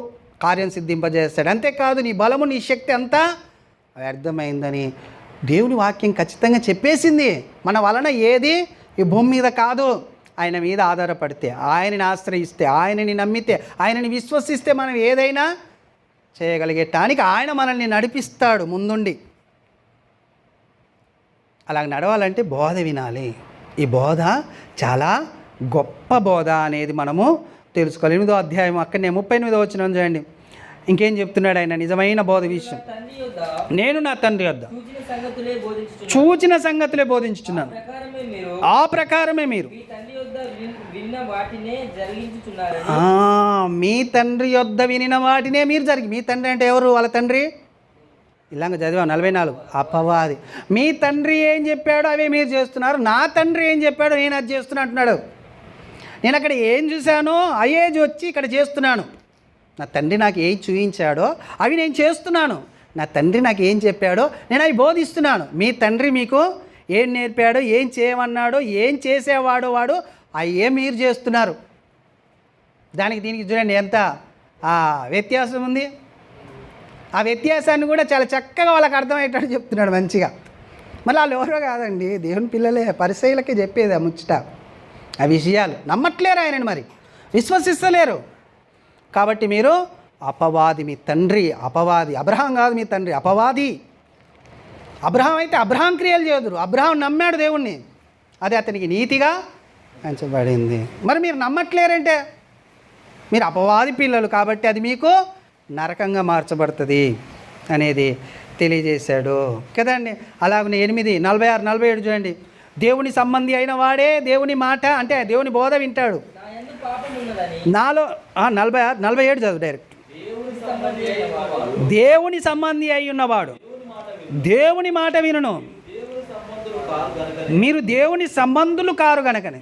A: కార్యం సిద్ధింపజేస్తాడు. అంతేకాదు నీ బలము నీ శక్తి అంతా వ్యర్థమైందని దేవుని వాక్యం ఖచ్చితంగా చెప్పేసింది. మన వలన ఏది ఈ భూమి మీద కాదు. ఆయన మీద ఆధారపడితే, ఆయనని ఆశ్రయిస్తే, ఆయనని నమ్మితే, ఆయనని విశ్వసిస్తే మనం ఏదైనా చేయగలిగేటానికి ఆయన మనల్ని నడిపిస్తాడు ముందుండి. అలా నడవాలంటే బోధ వినాలి. ఈ బోధ చాలా గొప్ప బోధ అనేది మనము తెలుసుకోవాలి. 8వ అధ్యాయం అక్కడనే 38వ వచనం చూడండి. ఇంకేం చెప్తున్నాడు ఆయన? నిజమైన బోధ విషయం, నేను నా తండ్రి వద్ద చూచిన సంగతులే బోధించుచున్నాను, ఆ ప్రకారమే మీరు మీ తండ్రి యొద్ద వినిన వాటినే మీరు మీ తండ్రి అంటే ఎవరు? వాళ్ళ తండ్రి. ఇలాగ చదివా 44 అపవాది. మీ తండ్రి ఏం చెప్పాడో అవే మీరు చేస్తున్నారు, నా తండ్రి ఏం చెప్పాడో నేను అది చేస్తున్నా అంటున్నాడు. నేను అక్కడ ఏం చూశానో అయ్యే వచ్చి ఇక్కడ చేస్తున్నాను. నా తండ్రి నాకు ఏం చూపించాడో అవి నేను చేస్తున్నాను. నా తండ్రి నాకు ఏం చెప్పాడో నేను అవి బోధిస్తున్నాను. మీ తండ్రి మీకు ఏం నేర్పాడో, ఏం చేయమన్నాడో, ఏం చేసేవాడో వాడు అవి మీరు చేస్తున్నారు. దానికి దీనికి చూడండి ఎంత వ్యత్యాసం ఉంది. ఆ వ్యత్యాసాన్ని కూడా చాలా చక్కగా వాళ్ళకి అర్థమయ్యేటట్టు చెప్తున్నాడు మంచిగా. మళ్ళీ వాళ్ళు ఎవరో కాదండి, దేవుని పిల్లలే, పరిసయ్యులకే చెప్పేది ఆ ముచ్చట. ఆ విషయాలు నమ్మట్లేరు ఆయనని, మరి విశ్వసిస్తలేరు. కాబట్టి మీరు అపవాది, మీ తండ్రి అపవాది. అబ్రహాం కాదు మీ తండ్రి, అపవాది. అబ్రహాం అయితే అబ్రహాం క్రియలు చేయదురు. అబ్రహాం నమ్మాడు దేవుణ్ణి, అది అతనికి నీతిగా ఎంచబడింది. మరి మీరు నమ్మట్లేరంటే మీరు అపవాది పిల్లలు, కాబట్టి అది మీకు నరకంగా మార్చబడుతుంది అనేది తెలియజేశాడు కదండి. అలాగనే 8, 46, 47 చూడండి. దేవుని సంబంధి అయిన వాడే దేవుని మాట, అంటే దేవుని బోధ వింటాడు. నాలో 46, 47 చదువు డైరెక్ట్. దేవుని సంబంధి అయి ఉన్నవాడు దేవుని మాట వినును, మీరు దేవుని సంబంధులు కారు గనకని.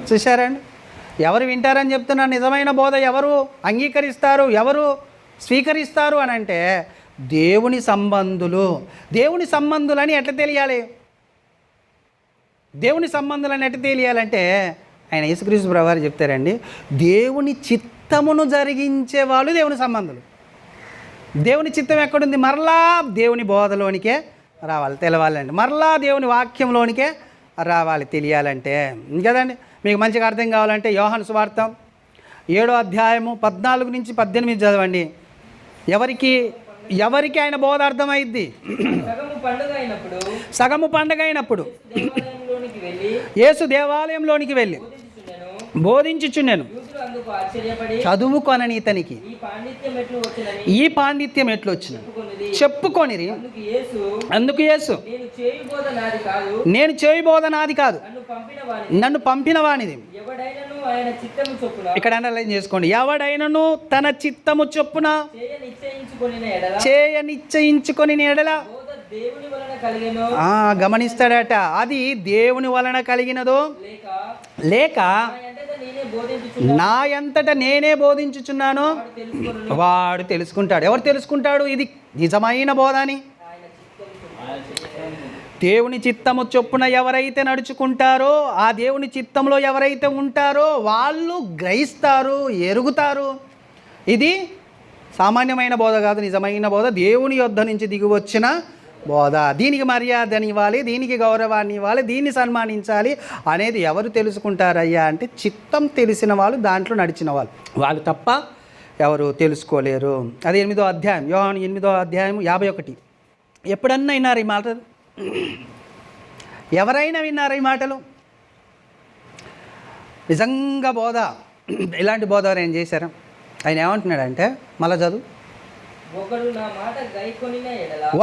A: చూశారండి, ఎవరు వింటారని చెప్తున్నారు. నిజమైన బోధ ఎవరు అంగీకరిస్తారు, ఎవరు స్వీకరిస్తారు అని అంటే దేవుని సంబంధులు. దేవుని సంబంధులని ఎట్లా తెలియాలి? దేవుని సంబంధులని ఎట్లా తెలియాలంటే ఆయన యేసుక్రీస్తు ప్రభువారు చెప్తారండి, దేవుని చిత్తమును జరిగించే వాళ్ళు దేవుని సంబంధులు. దేవుని చిత్తం ఎక్కడుంది? మరలా దేవుని బోధలోనికే రావాలి, తెలవాలండి. మరలా దేవుని వాక్యంలోనికే రావాలి, తెలియాలంటే కదండి. మీకు మంచిగా అర్థం కావాలంటే యోహాను సువార్త 7వ అధ్యాయము 14 నుంచి 18 చదవండి. ఎవరికి ఆయన బోధ అర్థమైద్ది? సగము పండుగ అయినప్పుడు యేసు దేవాలయంలోనికి వెళ్ళి బోధించుచున్నాను. చదువుకొనని ఇతనికి ఈ పాండిత్యం ఎట్లు వచ్చిన చెప్పుకొనిరి. అందుకు యేసు, నేను చేయి బోధ నాది కాదు, నన్ను పంపిన వానిది. ఇక్కడ అండర్లైన్ చేసుకోండి. ఎవడైనను తన చిత్తము చొప్పున చేయ నిశ్చయించుకొని ఎడల గమనిస్తాడట. అది దేవుని వలన కలిగినదో లేక నా అంతటా నేనే బోధించుచున్నాను వాడు తెలుసుకుంటాడు. ఎవరు తెలుసుకుంటాడు ఇది నిజమైన బోధ అని? దేవుని చిత్తము చొప్పున ఎవరైతే నడుచుకుంటారో, ఆ దేవుని చిత్తంలో ఎవరైతే ఉంటారో వాళ్ళు గ్రహిస్తారు, ఎరుగుతారు. ఇది సామాన్యమైన బోధ కాదు, నిజమైన బోధ, దేవుని యొద్ద నుంచి దిగి వచ్చిన బోధ. దీనికి మర్యాదని ఇవ్వాలి, దీనికి గౌరవాన్ని ఇవ్వాలి, దీన్ని సన్మానించాలి అనేది ఎవరు తెలుసుకుంటారయ్యా అంటే చిత్తం తెలిసిన వాళ్ళు, దాంట్లో నడిచిన వాళ్ళు తప్ప ఎవరు తెలుసుకోలేరు. అది 8వ అధ్యాయం, యోహాను 8వ అధ్యాయం 51. ఎప్పుడన్నా విన్నారు ఈ మాటలు? ఎవరైనా విన్నారా ఈ మాటలు? నిజంగా బోధ, ఇలాంటి బోధ ఏం చేశారు? ఆయన ఏమంటున్నాడంటే, మళ్ళా చదువు.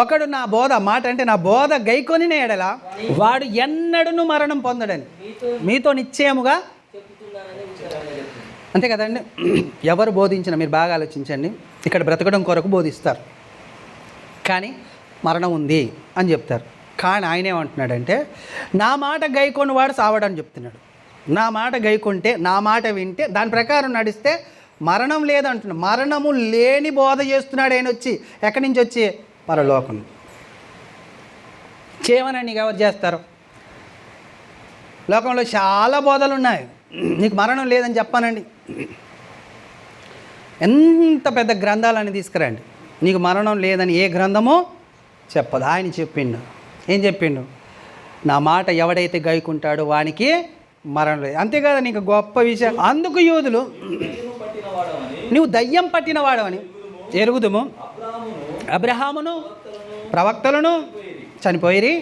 A: ఒకడు నా బోధ మాట అంటే నా బోధ గైకొనిన ఎడల వాడు ఎన్నడూను మరణం పొందడని మీతో నిశ్చయముగా అంతే కదండి. ఎవరు బోధించినా మీరు బాగా ఆలోచించండి, ఇక్కడ బ్రతకడం కొరకు బోధిస్తారు, కానీ మరణం ఉంది అని చెప్తారు. కానీ ఆయన ఏమంటున్నాడంటే, నా మాట గైకొని వాడు సావడని చెప్తున్నాడు. నా మాట గైకొంటే, నా మాట వింటే, దాని ప్రకారం నడిస్తే మరణం లేదంటున్నాడు. మరణము లేని బోధ చేస్తున్నాడు ఆయన వచ్చి. ఎక్కడి నుంచి వచ్చి? పరలోకం. చేయమని ఎవరు చేస్తారు? లోకంలో చాలా బోధలు ఉన్నాయి. నీకు మరణం లేదని చెప్పానండి, ఎంత పెద్ద గ్రంథాలని తీసుకురండి, నీకు మరణం లేదని ఏ గ్రంథమో చెప్పదు. ఆయన చెప్పిండు. ఏం చెప్పిండు? నా మాట ఎవడైతే గైకుంటాడో వానికి మరణం లేదు. అంతేకాదు, నీకు గొప్ప విషయం. అందుకు యూదులు నువ్వు దయ్యం పట్టినవాడవని ఎరుగుదుము. అబ్రహామును ప్రవక్తలను చనిపోయిరి,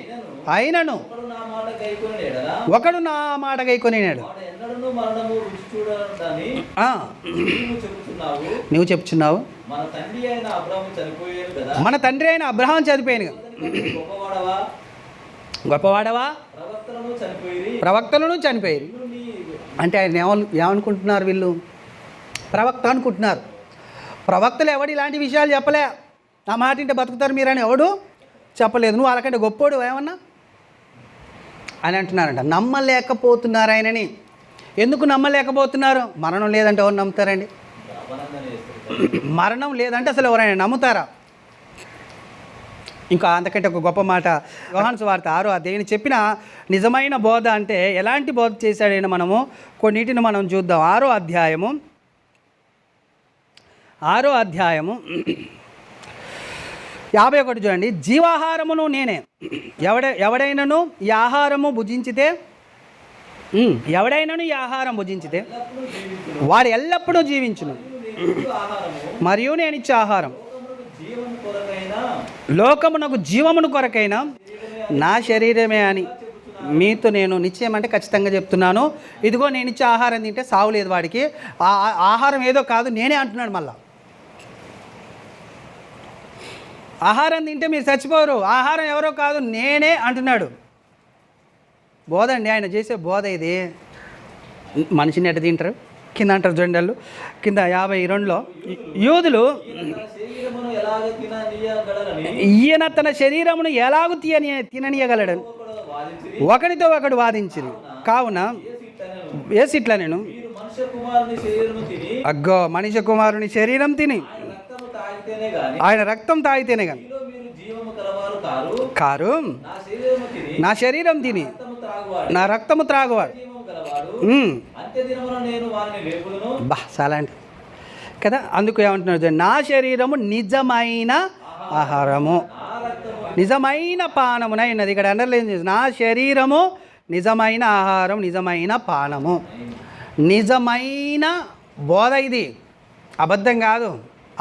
A: అయినను ఒకడు నా మాట గైకొనినాడు. నువ్వు చెప్తున్నావు మన తండ్రి అయిన అబ్రహాం చనిపోయాను, గొప్పవాడవా? ప్రవక్తలను చనిపోయారు. అంటే ఆయన ఏమనుకుంటున్నారు? వీళ్ళు ప్రవక్త అనుకుంటున్నారు. ప్రవక్తలు ఎవడు ఇలాంటి విషయాలు చెప్పలే. నా మాట ఇంటే బతుకుతారు మీరని ఎవడు చెప్పలేదు. నువ్వు వాళ్ళకంటే గొప్పోడు ఏమన్నా అని అంటున్నారంట. నమ్మలేకపోతున్నారు ఆయనని. ఎందుకు నమ్మలేకపోతున్నారు? మరణం లేదంటే ఎవరు నమ్ముతారండి? మరణం లేదంటే అసలు ఎవరైనా నమ్ముతారా? ఇంకా అంతకంటే ఒక గొప్ప మాట యోహాను సువార్త 6వ అధ్యాయం చెప్పిన నిజమైన బోధ అంటే ఎలాంటి బోధ చేశాడైనా మనము కొన్నిటిని మనం చూద్దాం. 6వ అధ్యాయము 51 చూడండి. జీవాహారమును నేనే, ఎవడైనను ఈ ఆహారము భుజించితే వాడు ఎల్లప్పుడూ జీవించును, మరియు నేను ఇచ్చే ఆహారం లోకమునకు జీవమును కొరకైనా నా శరీరమే అని మీతో నేను నిశ్చయం అంటే ఖచ్చితంగా చెప్తున్నాను. ఇదిగో నేను ఇచ్చే ఆహారం తింటే సావు లేదు వాడికి. ఆ ఆహారం ఏదో కాదు, నేనే అంటున్నాడు. మళ్ళా ఆహారం తింటే మీరు చచ్చిపోరు, ఆహారం ఎవరో కాదు నేనే అంటున్నాడు. బోధ అండి, ఆయన చేసే బోధ ఇది. మనిషిని ఎట్ట తింటారు కింద అంటారు చూడండి. వాళ్ళు కింద 52లో యూదులు ఈయన తన శరీరమును ఎలాగూ తిననీయగలడని ఒకరితో ఒకడు వాదించింది. కావున ఏసిట్లా నేను అగ్గో మనిషి కుమారుని శరీరం తిని ఆయన రక్తం తాగితేనే కానీ కారు, నా శరీరం తిని నా రక్తము త్రాగువాడు చాలా అంటే కదా. అందుకు ఏమంటున్నారు, నా శరీరము నిజమైన ఆహారము నిజమైన పానమునైనది. ఇక్కడ అండర్లైన్ చేసి నా శరీరము నిజమైన ఆహారం నిజమైన పానము. నిజమైన బోధ ఇది, అబద్ధం కాదు.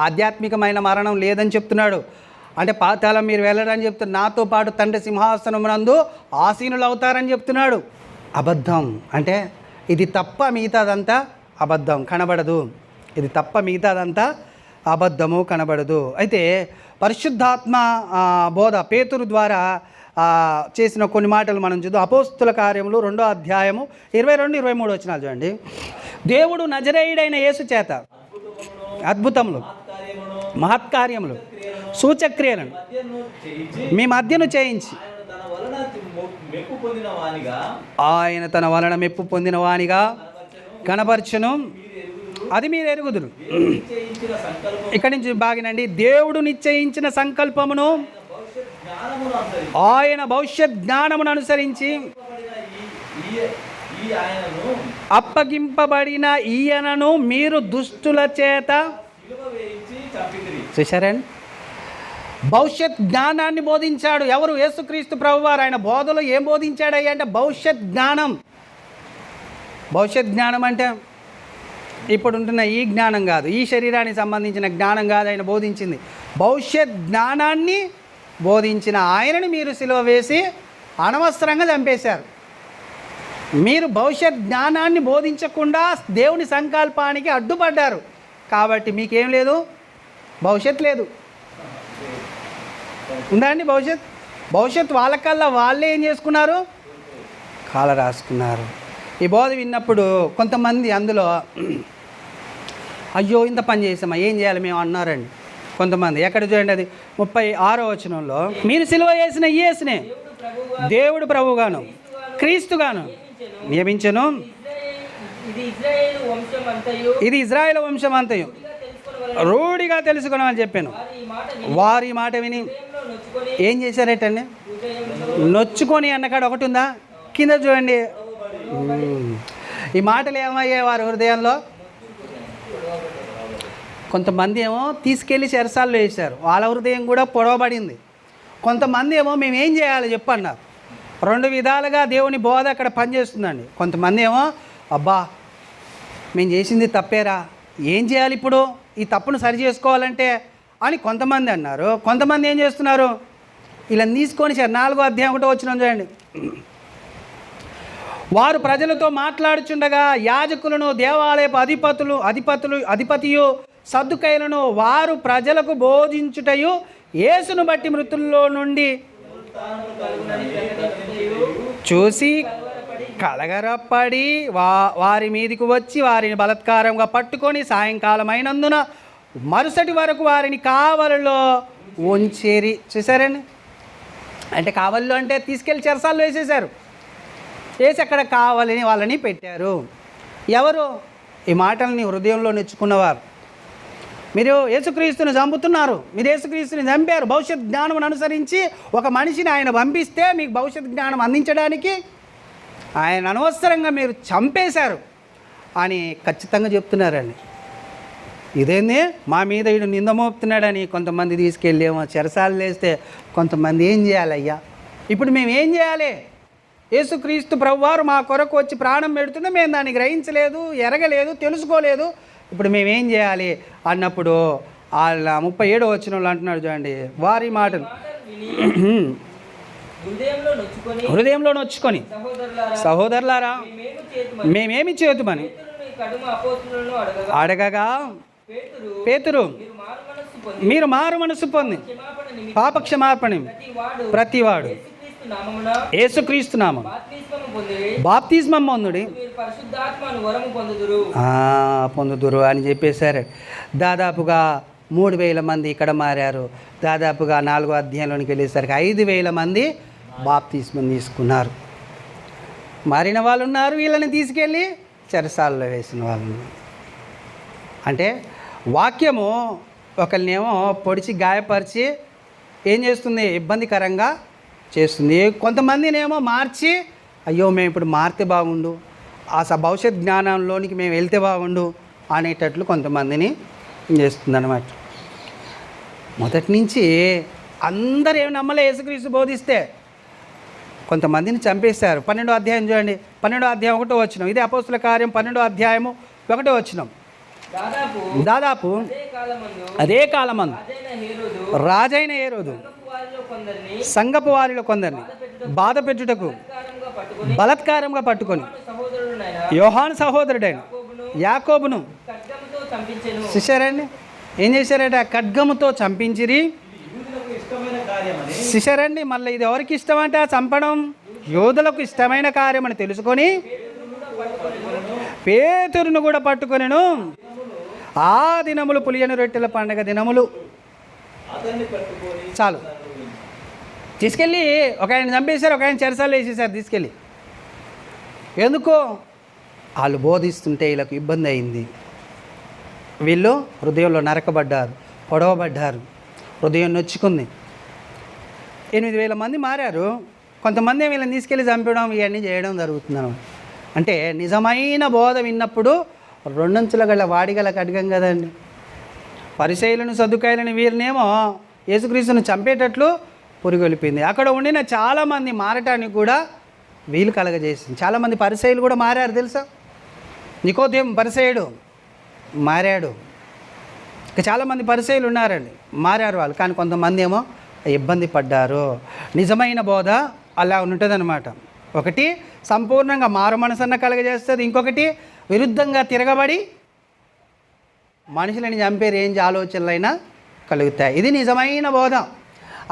A: ఆధ్యాత్మికమైన మరణం లేదని చెప్తున్నాడు. అంటే పాతాళం మీరు వెళ్ళరని చెప్తున్నాడు. నాతో పాటు తండ్రి సింహాసనమునందు ఆసీనులు అవుతారని చెప్తున్నాడు. అబద్ధం అంటే ఇది తప్ప మిగతాదంతా అబద్ధం కనబడదు. ఇది తప్ప మిగతాదంతా అబద్ధము కనబడదు. అయితే పరిశుద్ధాత్మ బోధ పేతురు ద్వారా చేసిన కొన్ని మాటలు మనం చూద్దాం. అపోస్తుల కార్యములు 2వ అధ్యాయము 22-23 వచనాలు చూడండి. దేవుడు నజరేయుడైన యేసు చేత అద్భుతములు మహత్కార్యములు సూచక్రియలను మీ మధ్యను చేయించి ఆయన తన వలన మెప్పు పొందిన వానిగా కనపరచును, అది మీరు ఎరుగుదురు. ఇక్కడి నుంచి బాగినండి. దేవుడు నిశ్చయించిన సంకల్పమును ఆయన భవిష్యత్ జ్ఞానమును అనుసరించి అప్పగింపబడిన ఈయనను మీరు దుష్టుల చేత చూశారండి. భవిష్యత్ జ్ఞానాన్ని బోధించాడు. ఎవరు? యేసుక్రీస్తు ప్రభువారు. ఆయన బోధలో ఏం బోధించాడయ్యా అంటే భవిష్యత్ జ్ఞానం. భవిష్యత్ జ్ఞానం అంటే ఇప్పుడు ఉంటున్న ఈ జ్ఞానం కాదు, ఈ శరీరానికి సంబంధించిన జ్ఞానం కాదు ఆయన బోధించింది. భవిష్యత్ జ్ఞానాన్ని బోధించిన ఆయనని మీరు సిలువ వేసి అనవసరంగా చంపేశారు. మీరు భవిష్యత్ జ్ఞానాన్ని బోధించకుండా దేవుని సంకల్పానికి అడ్డుపడ్డారు. కాబట్టి మీకేం లేదు, భవిష్యత్ లేదు. ఉందా అండి భవిష్యత్ వాళ్ళకల్లా వాళ్ళే ఏం చేసుకున్నారు, కాల రాసుకున్నారు. ఈ బోధ విన్నప్పుడు కొంతమంది అందులో అయ్యో ఇంత పని చేసామా, ఏం చేయాలి మేము అన్నారండి కొంతమంది. ఎక్కడ చూడండి, అది 36వ వచనంలో మీరు సిలువ వేసిన యేసునే దేవుడు ప్రభువుగాను క్రీస్తుగాను నియమించెను, ఇది ఇజ్రాయేలు వంశం అంతయు రూఢిగా తెలుసుకున్నామని చెప్పాను. వారి మాట విని ఏం చేశారేటండి, నొచ్చుకొని అన్నకాడ ఒకటి ఉందా, కింద చూడండి. ఈ మాటలు ఏమయ్యాయి వారి హృదయంలో. కొంతమంది ఏమో తీసుకెళ్ళి చెరసాల్లో వేశారు, వాళ్ళ హృదయం కూడా పొడవబడింది. కొంతమంది ఏమో మేము ఏం చేయాలి చెప్పన్నారు. 2 విధాలుగా దేవుని బోధ అక్కడ పనిచేస్తుందండి. కొంతమంది ఏమో అబ్బా మేము చేసింది తప్పేరా, ఏం చేయాలి ఇప్పుడు, ఈ తప్పును సరి చేసుకోవాలంటే అని కొంతమంది అన్నారు. కొంతమంది ఏం చేస్తున్నారు, ఇలా తీసుకొని 4వ అధ్యాయం 1వ వచనం చూడండి. వారు ప్రజలతో మాట్లాడుచుండగా యాజకులను దేవాలయపు అధిపతియు సద్దుకైలను వారు ప్రజలకు బోధించుటయు యేసును బట్టి మృతుల్లో నుండి చూసి కలగరపడి వారి మీదికి వచ్చి వారిని బలాత్కారంగా పట్టుకొని సాయంకాలం అయినందున మరుసటి వరకు వారిని కావలిలో ఉంచేరి. చూసారండి, అంటే కావలిలో అంటే తీసుకెళ్ళి చెరసాల్లో వేసేశారు. వేసి అక్కడ కావాలని వాళ్ళని పెట్టారు. ఎవరు ఈ మాటల్ని హృదయంలో నెచ్చుకున్నవారు, మీరు యేసుక్రీస్తుని చంపుతున్నారు, మీరు యేసుక్రీస్తుని చంపారు. భవిష్యత్ జ్ఞానం అనుసరించి ఒక మనిషిని ఆయన పంపిస్తే మీకు భవిష్యత్ జ్ఞానం అందించడానికి ఆయన అనవసరంగా మీరు చంపేశారు అని ఖచ్చితంగా చెప్తున్నారండి. ఇదేంది మా మీద వీడు నింద మోపుతున్నాడని కొంతమంది తీసుకెళ్ళేమో చెరసాలు వేస్తే కొంతమంది ఏం చేయాలయ్యా? ఇప్పుడు మేము ఏం చేయాలి? యేసుక్రీస్తు ప్రభువారు మా కొరకు వచ్చి ప్రాణం పెడుతుంటే మేము దాన్ని గ్రహించలేదు, ఎరగలేదు, తెలుసుకోలేదు. ఇప్పుడు మేమేం చేయాలి అన్నప్పుడు వాళ్ళ 37వ వచనంలో అంటున్నాడు చూడండి, వారి మాటలు హృదయంలో నొచ్చుకొని సహోదరులారా మేమేమి చేతుమని అడగగా పేతురు మీరు మారు మనసు పొంది పాప క్షమాపణ ప్రతివాడు యేసుక్రీస్తు నామం బాప్తిస్మం పొందుదురు అని చెప్పేశారు. దాదాపుగా 3,000 మంది ఇక్కడ మారారు. దాదాపుగా 4వ అధ్యాయంలోనికి వెళ్ళేసరికి 5,000 మంది బాప్తిస్మం తీసుకున్నారు. మారిన వాళ్ళు ఉన్నారు, వీళ్ళని తీసుకెళ్ళి చెరసాలలో వేసిన వాళ్ళు. అంటే వాక్యము ఒకరినేమో పొడిచి గాయపరిచి ఏం చేస్తుంది? ఇబ్బందికరంగా చేస్తుంది. కొంతమందినేమో మార్చి అయ్యో మేము ఇప్పుడు మారితే బాగుండు, ఆ భవిష్యత్ జ్ఞానంలోనికి మేము వెళ్తే బాగుండు అనేటట్లు కొంతమందిని చేస్తుంది అన్నమాట. మొదటి నుంచి అందరూ ఏమి నమ్మలే యేసుక్రీస్తు బోధిస్తే. కొంతమందిని చంపేశారు. 12వ అధ్యాయం చూడండి, 12వ అధ్యాయం 1వ వచనం. ఇది అపోస్తుల కార్యం 12వ అధ్యాయము 1వ వచనం. దాదాపు అదే కాలమందు రాజైన హేరోదు సంగపు వారిలో కొందరిని బాధ పెట్టుటకు బలత్కారంగా పట్టుకొని యోహాను సహోదరుడైన యాకోబును శిష్యరండి ఏం చేశారట? ఖడ్గముతో చంపించిరి. శిష్యరండి మళ్ళీ ఇది ఎవరికి ఇష్టం అంటే ఆ చంపడం యోధులకు ఇష్టమైన కార్యం అని తెలుసుకొని పేతురును కూడా పట్టుకొనెను. ఆ దినములు పులియని రొట్టెల పండగ దినములు. చాలు తీసుకెళ్ళి ఒక ఆయన చంపేశారు, ఒక ఆయన చెరసాలు వేసేసారు తీసుకెళ్ళి. ఎందుకో వాళ్ళు బోధిస్తుంటే వీళ్ళకు ఇబ్బంది అయింది. వీళ్ళు హృదయంలో నరకబడ్డారు, పొడవబడ్డారు, హృదయం నొచ్చుకుంది. 8,000 మంది మారారు. కొంతమంది వీళ్ళని తీసుకెళ్ళి చంపడం ఇవన్నీ చేయడం జరుగుతున్నాను. అంటే నిజమైన బోధ విన్నప్పుడు 2 అంచుల గల వాడిగల ఖడ్గం కదండి. పరిసయ్యులను సద్దుకాయలను వీరినేమో యేసుక్రీస్తును చంపేటట్లు పురిగొలిపింది. అక్కడ ఉండిన చాలామంది మారటానికి కూడా వీలు కలగజేసింది. చాలామంది పరిసయ్యులు కూడా మారారు తెలుసా? నికోదేము పరిసయ్యుడు మారాడు. ఇక చాలామంది పరిసయ్యులు ఉన్నారండి, మారారు వాళ్ళు. కానీ కొంతమంది ఏమో ఇబ్బంది పడ్డారు. నిజమైన బోధ అలా ఉంటుందన్నమాట. ఒకటి సంపూర్ణంగా మారు మనసన్న కలగజేస్తుంది, ఇంకొకటి విరుద్ధంగా తిరగబడి మనుషులని చంపే రేంజ్ ఆలోచనలైనా కలుగుతాయి. ఇది నిజమైన బోధ.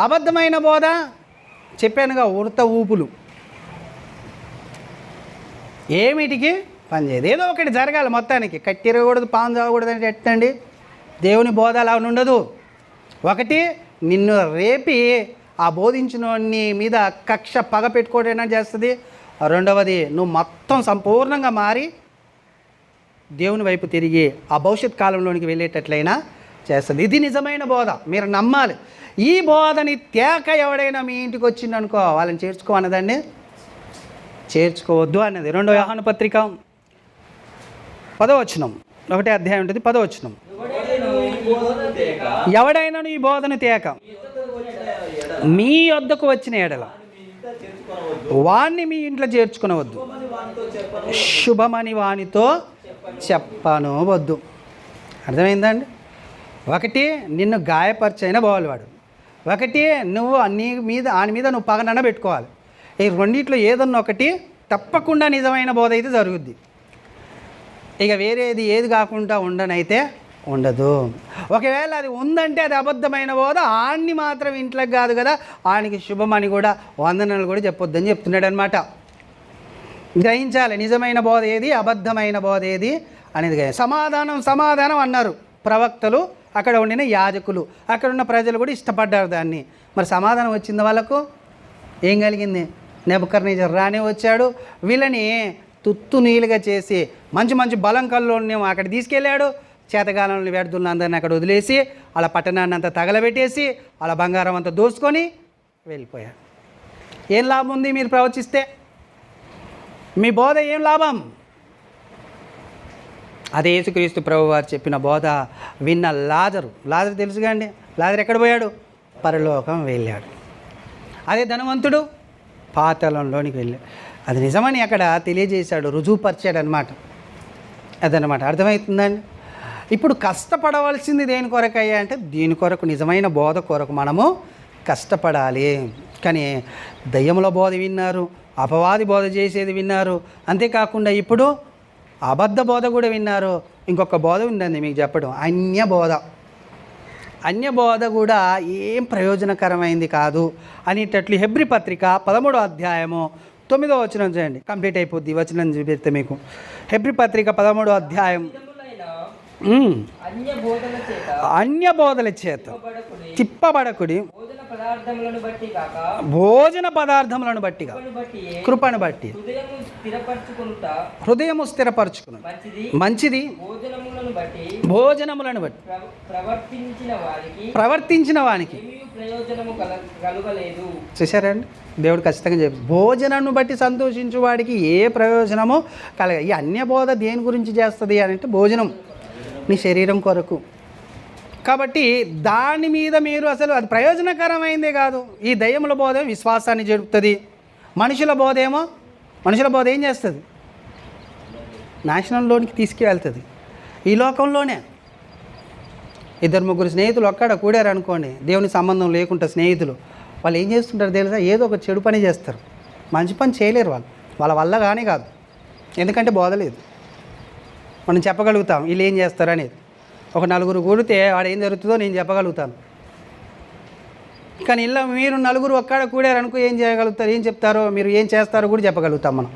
A: అబద్ధమైన బోధ చెప్పానుగా, ఉడత ఊపులు, ఏమిటికి పనిచేయదు. ఏదో ఒకటి జరగాలి మొత్తానికి. కట్టిరగకూడదు, పాము చావకూడదు అంటే ఎట్టండి? దేవుని బోధ అలా ఉండదు. ఒకటి నిన్ను రేపి ఆ బోధించిన మీద కక్ష పగ పెట్టుకోవడం చేస్తుంది. రెండవది నువ్వు మొత్తం సంపూర్ణంగా మారి దేవుని వైపు తిరిగి ఆ భవిష్యత్ కాలంలోనికి వెళ్ళేటట్లయినా చేస్తుంది. ఇది నిజమైన బోధ, మీరు నమ్మాలి. ఈ బోధని తేక ఎవడైనా మీ ఇంటికి వచ్చిందనుకో వాళ్ళని చేర్చుకో అన్నదండి, చేర్చుకోవద్దు అన్నది. 2వ యోహాను పత్రిక 10వ వచనం, 1వ అధ్యాయం ఉంటుంది 10వ వచనం. ఎవడైనాను ఈ బోధను తేక మీ వద్దకు వచ్చిన ఎడల వాణ్ణి మీ ఇంట్లో చేర్చుకునవద్దు, శుభమని వానితో చెప్పను వద్దు. అర్థమైందండి? ఒకటి నిన్ను గాయపరిచైన పోవాలివాడు, ఒకటి నువ్వు ఆని మీద నువ్వు పగనన్న పెట్టుకోవాలి. ఈ రెండిట్లో ఏదన్నా ఒకటి తప్పకుండా నిజమైన బోధ అయితే జరుగుద్ది. ఇక వేరేది ఏది కాకుండా ఉండనైతే ఉండదు. ఒకవేళ అది ఉందంటే అది అబద్ధమైన బోధ. ఆన్ని మాత్రం ఇంట్లోకి కాదు కదా, ఆనికి శుభమని కూడా వందనలు కూడా చెప్పొద్దని చెప్తున్నాడు అనమాట. గ్రహించాలి నిజమైన బోధ ఏది, అబద్ధమైన బోధ ఏది అనేది. సమాధానం అన్నారు ప్రవక్తలు, అక్కడ ఉండిన యాజకులు, అక్కడ ఉన్న ప్రజలు కూడా ఇష్టపడ్డారు దాన్ని. మరి సమాధానం వచ్చింది వాళ్ళకు? ఏం కలిగింది? నెబుకద్నెజర్ రానే వచ్చాడు, వీళ్ళని తుత్తు నీలుగా చేసి మంచి మంచి బలం కల్లో అక్కడ తీసుకెళ్ళాడు, చేతగాలని వ్యర్థులను అందరిని అక్కడ వదిలేసి వాళ్ళ పట్టణాన్ని అంతా తగలబెట్టేసి వాళ్ళ బంగారం అంతా దోసుకొని వెళ్ళిపోయాడు. ఏం లాభం ఉంది మీరు ప్రవచిస్తే? మీ బోధ ఏం లాభం? అదే యేసుక్రీస్తు ప్రభువారు చెప్పిన బోధ విన్న లాజరు తెలుసుగా అండి. లాజరు ఎక్కడ పోయాడు? పరలోకం వెళ్ళాడు. అదే ధనవంతుడు పాతాళంలోనికి వెళ్ళాడు. అది నిజమని అక్కడ తెలియజేశాడు, రుజువుపరిచాడు అనమాట. అదనమాట, అర్థమవుతుందండి. ఇప్పుడు కష్టపడవలసింది దేని కొరకయ్యా అంటే దీని కొరకు, నిజమైన బోధ కొరకు మనము కష్టపడాలి. కానీ దయ్యముల బోధ విన్నారు, అపవాది బోధ చేసేది విన్నారు, అంతేకాకుండా ఇప్పుడు అబద్ధ బోధ కూడా విన్నారు. ఇంకొక బోధ ఉందండి మీకు చెప్పడం, అన్య బోధ కూడా ఏం ప్రయోజనకరమైంది కాదు అనేటట్లు హెబ్రీ పత్రిక 13వ అధ్యాయము 9వ వచనం చేయండి, కంప్లీట్ అయిపోద్ది వచనం చూపిస్తే మీకు. హెబ్రీ పత్రిక 13వ అధ్యాయం. అన్య బోధల చేత తిప్పబడకుడి, భోజన పదార్థములను బట్టి కృపను బట్టి హృదయము స్థిరపరచుకును మంచిది, భోజనములను బట్టి ప్రవర్తించిన వానికి. చూశారండి, దేవుడు ఖచ్చితంగా చెప్పి భోజనాన్ని బట్టి సంతోషించు వాడికి ఏ ప్రయోజనమో కలగ. ఈ అన్య బోధ దేని గురించి చేస్తుంది అని అంటే భోజనం, నీ శరీరం కొరకు. కాబట్టి దాని మీద మీరు అసలు అది ప్రయోజనకరమైందే కాదు. ఈ దయ్యముల బోధ విశ్వాసాన్ని జరుపుతుంది. మనుషుల బోధ ఏం చేస్తుంది? నాశనంలోనికి తీసుకువెళ్తుంది. ఈ లోకంలోనే 2-3 స్నేహితులు ఒక్కడ కూడారు అనుకోండి, దేవుని సంబంధం లేకుండా స్నేహితులు, వాళ్ళు ఏం చేస్తుంటారు తెలుసా? ఏదో ఒక చెడు పని చేస్తారు, మంచి పని చేయలేరు. వాళ్ళ వల్ల కానీ కాదు, ఎందుకంటే బోధ లేదు. మనం చెప్పగలుగుతాం వీళ్ళు ఏం చేస్తారు అనేది. ఒక 4 కూడితే వాడు ఏం జరుగుతుందో నేను చెప్పగలుగుతాను. కానీ ఇలా మీరు 4 ఒక్కడ కూడారనుకో ఏం చేయగలుగుతారు, ఏం చెప్తారో, మీరు ఏం చేస్తారో కూడా చెప్పగలుగుతాం మనం.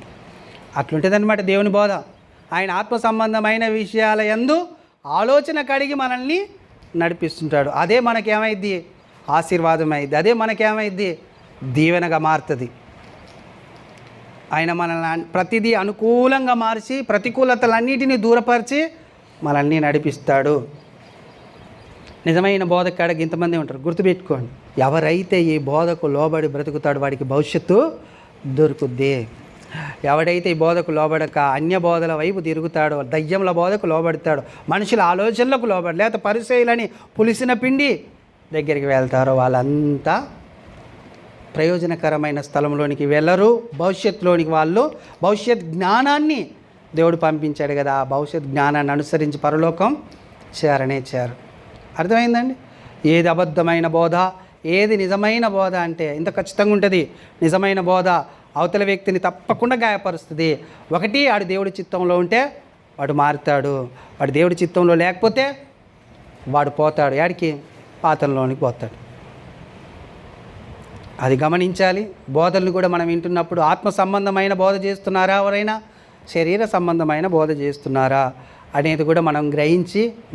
A: అట్లుంటుందన్నమాట దేవుని బోధ. ఆయన ఆత్మ సంబంధమైన విషయాల యందు ఆలోచన కడిగి మనల్ని నడిపిస్తుంటాడు. అదే మనకేమైద్ది? ఆశీర్వాదం అయింది. అదే మనకేమైద్ది? దీవెనగా మారుతుంది. ఆయన మనల్ని ప్రతిదీ అనుకూలంగా మార్చి ప్రతికూలతలన్నిటినీ దూరపరిచి మనల్ని నడిపిస్తాడు. నిజమైన బోధ కాడకి ఇంతమంది ఉంటారు, గుర్తుపెట్టుకోండి. ఎవరైతే ఈ బోధకు లోబడి బ్రతుకుతాడు వాడికి భవిష్యత్తు దొరుకుద్ది. ఎవడైతే ఈ బోధకు లోబడక అన్య బోధల వైపు తిరుగుతాడో, దయ్యముల బోధకు లోబడతాడో, మనుషుల ఆలోచనలకు లోబడి, లేకపోతే పరిచయులని పులిసిన పిండి దగ్గరికి వెళ్తారో వాళ్ళంతా ప్రయోజనకరమైన స్థలంలోనికి వెళ్ళరు. భవిష్యత్తులోనికి వాళ్ళు భవిష్యత్ జ్ఞానాన్ని దేవుడు పంపించాడు కదా, ఆ భవిష్యత్ జ్ఞానాన్ని అనుసరించి పరలోకం చేరు. అర్థమైందండి? ఏది అబద్ధమైన బోధ, ఏది నిజమైన బోధ అంటే ఇంత ఖచ్చితంగా ఉంటుంది. నిజమైన బోధ అవతల వ్యక్తిని తప్పకుండా గాయపరుస్తుంది. ఒకటి, వాడు దేవుడి చిత్తంలో ఉంటే వాడు మారుతాడు, వాడు దేవుడి చిత్తంలో లేకపోతే వాడు పోతాడు, యాడికి? పాతంలోనికి పోతాడు. అది గమనించాలి. బోధలను కూడా మనం వింటున్నప్పుడు ఆత్మ సంబంధమైన బోధ చేస్తున్నారా, ఎవరైనా శరీర సంబంధమైన బోధ చేస్తున్నారా అనేది కూడా మనం గ్రహించి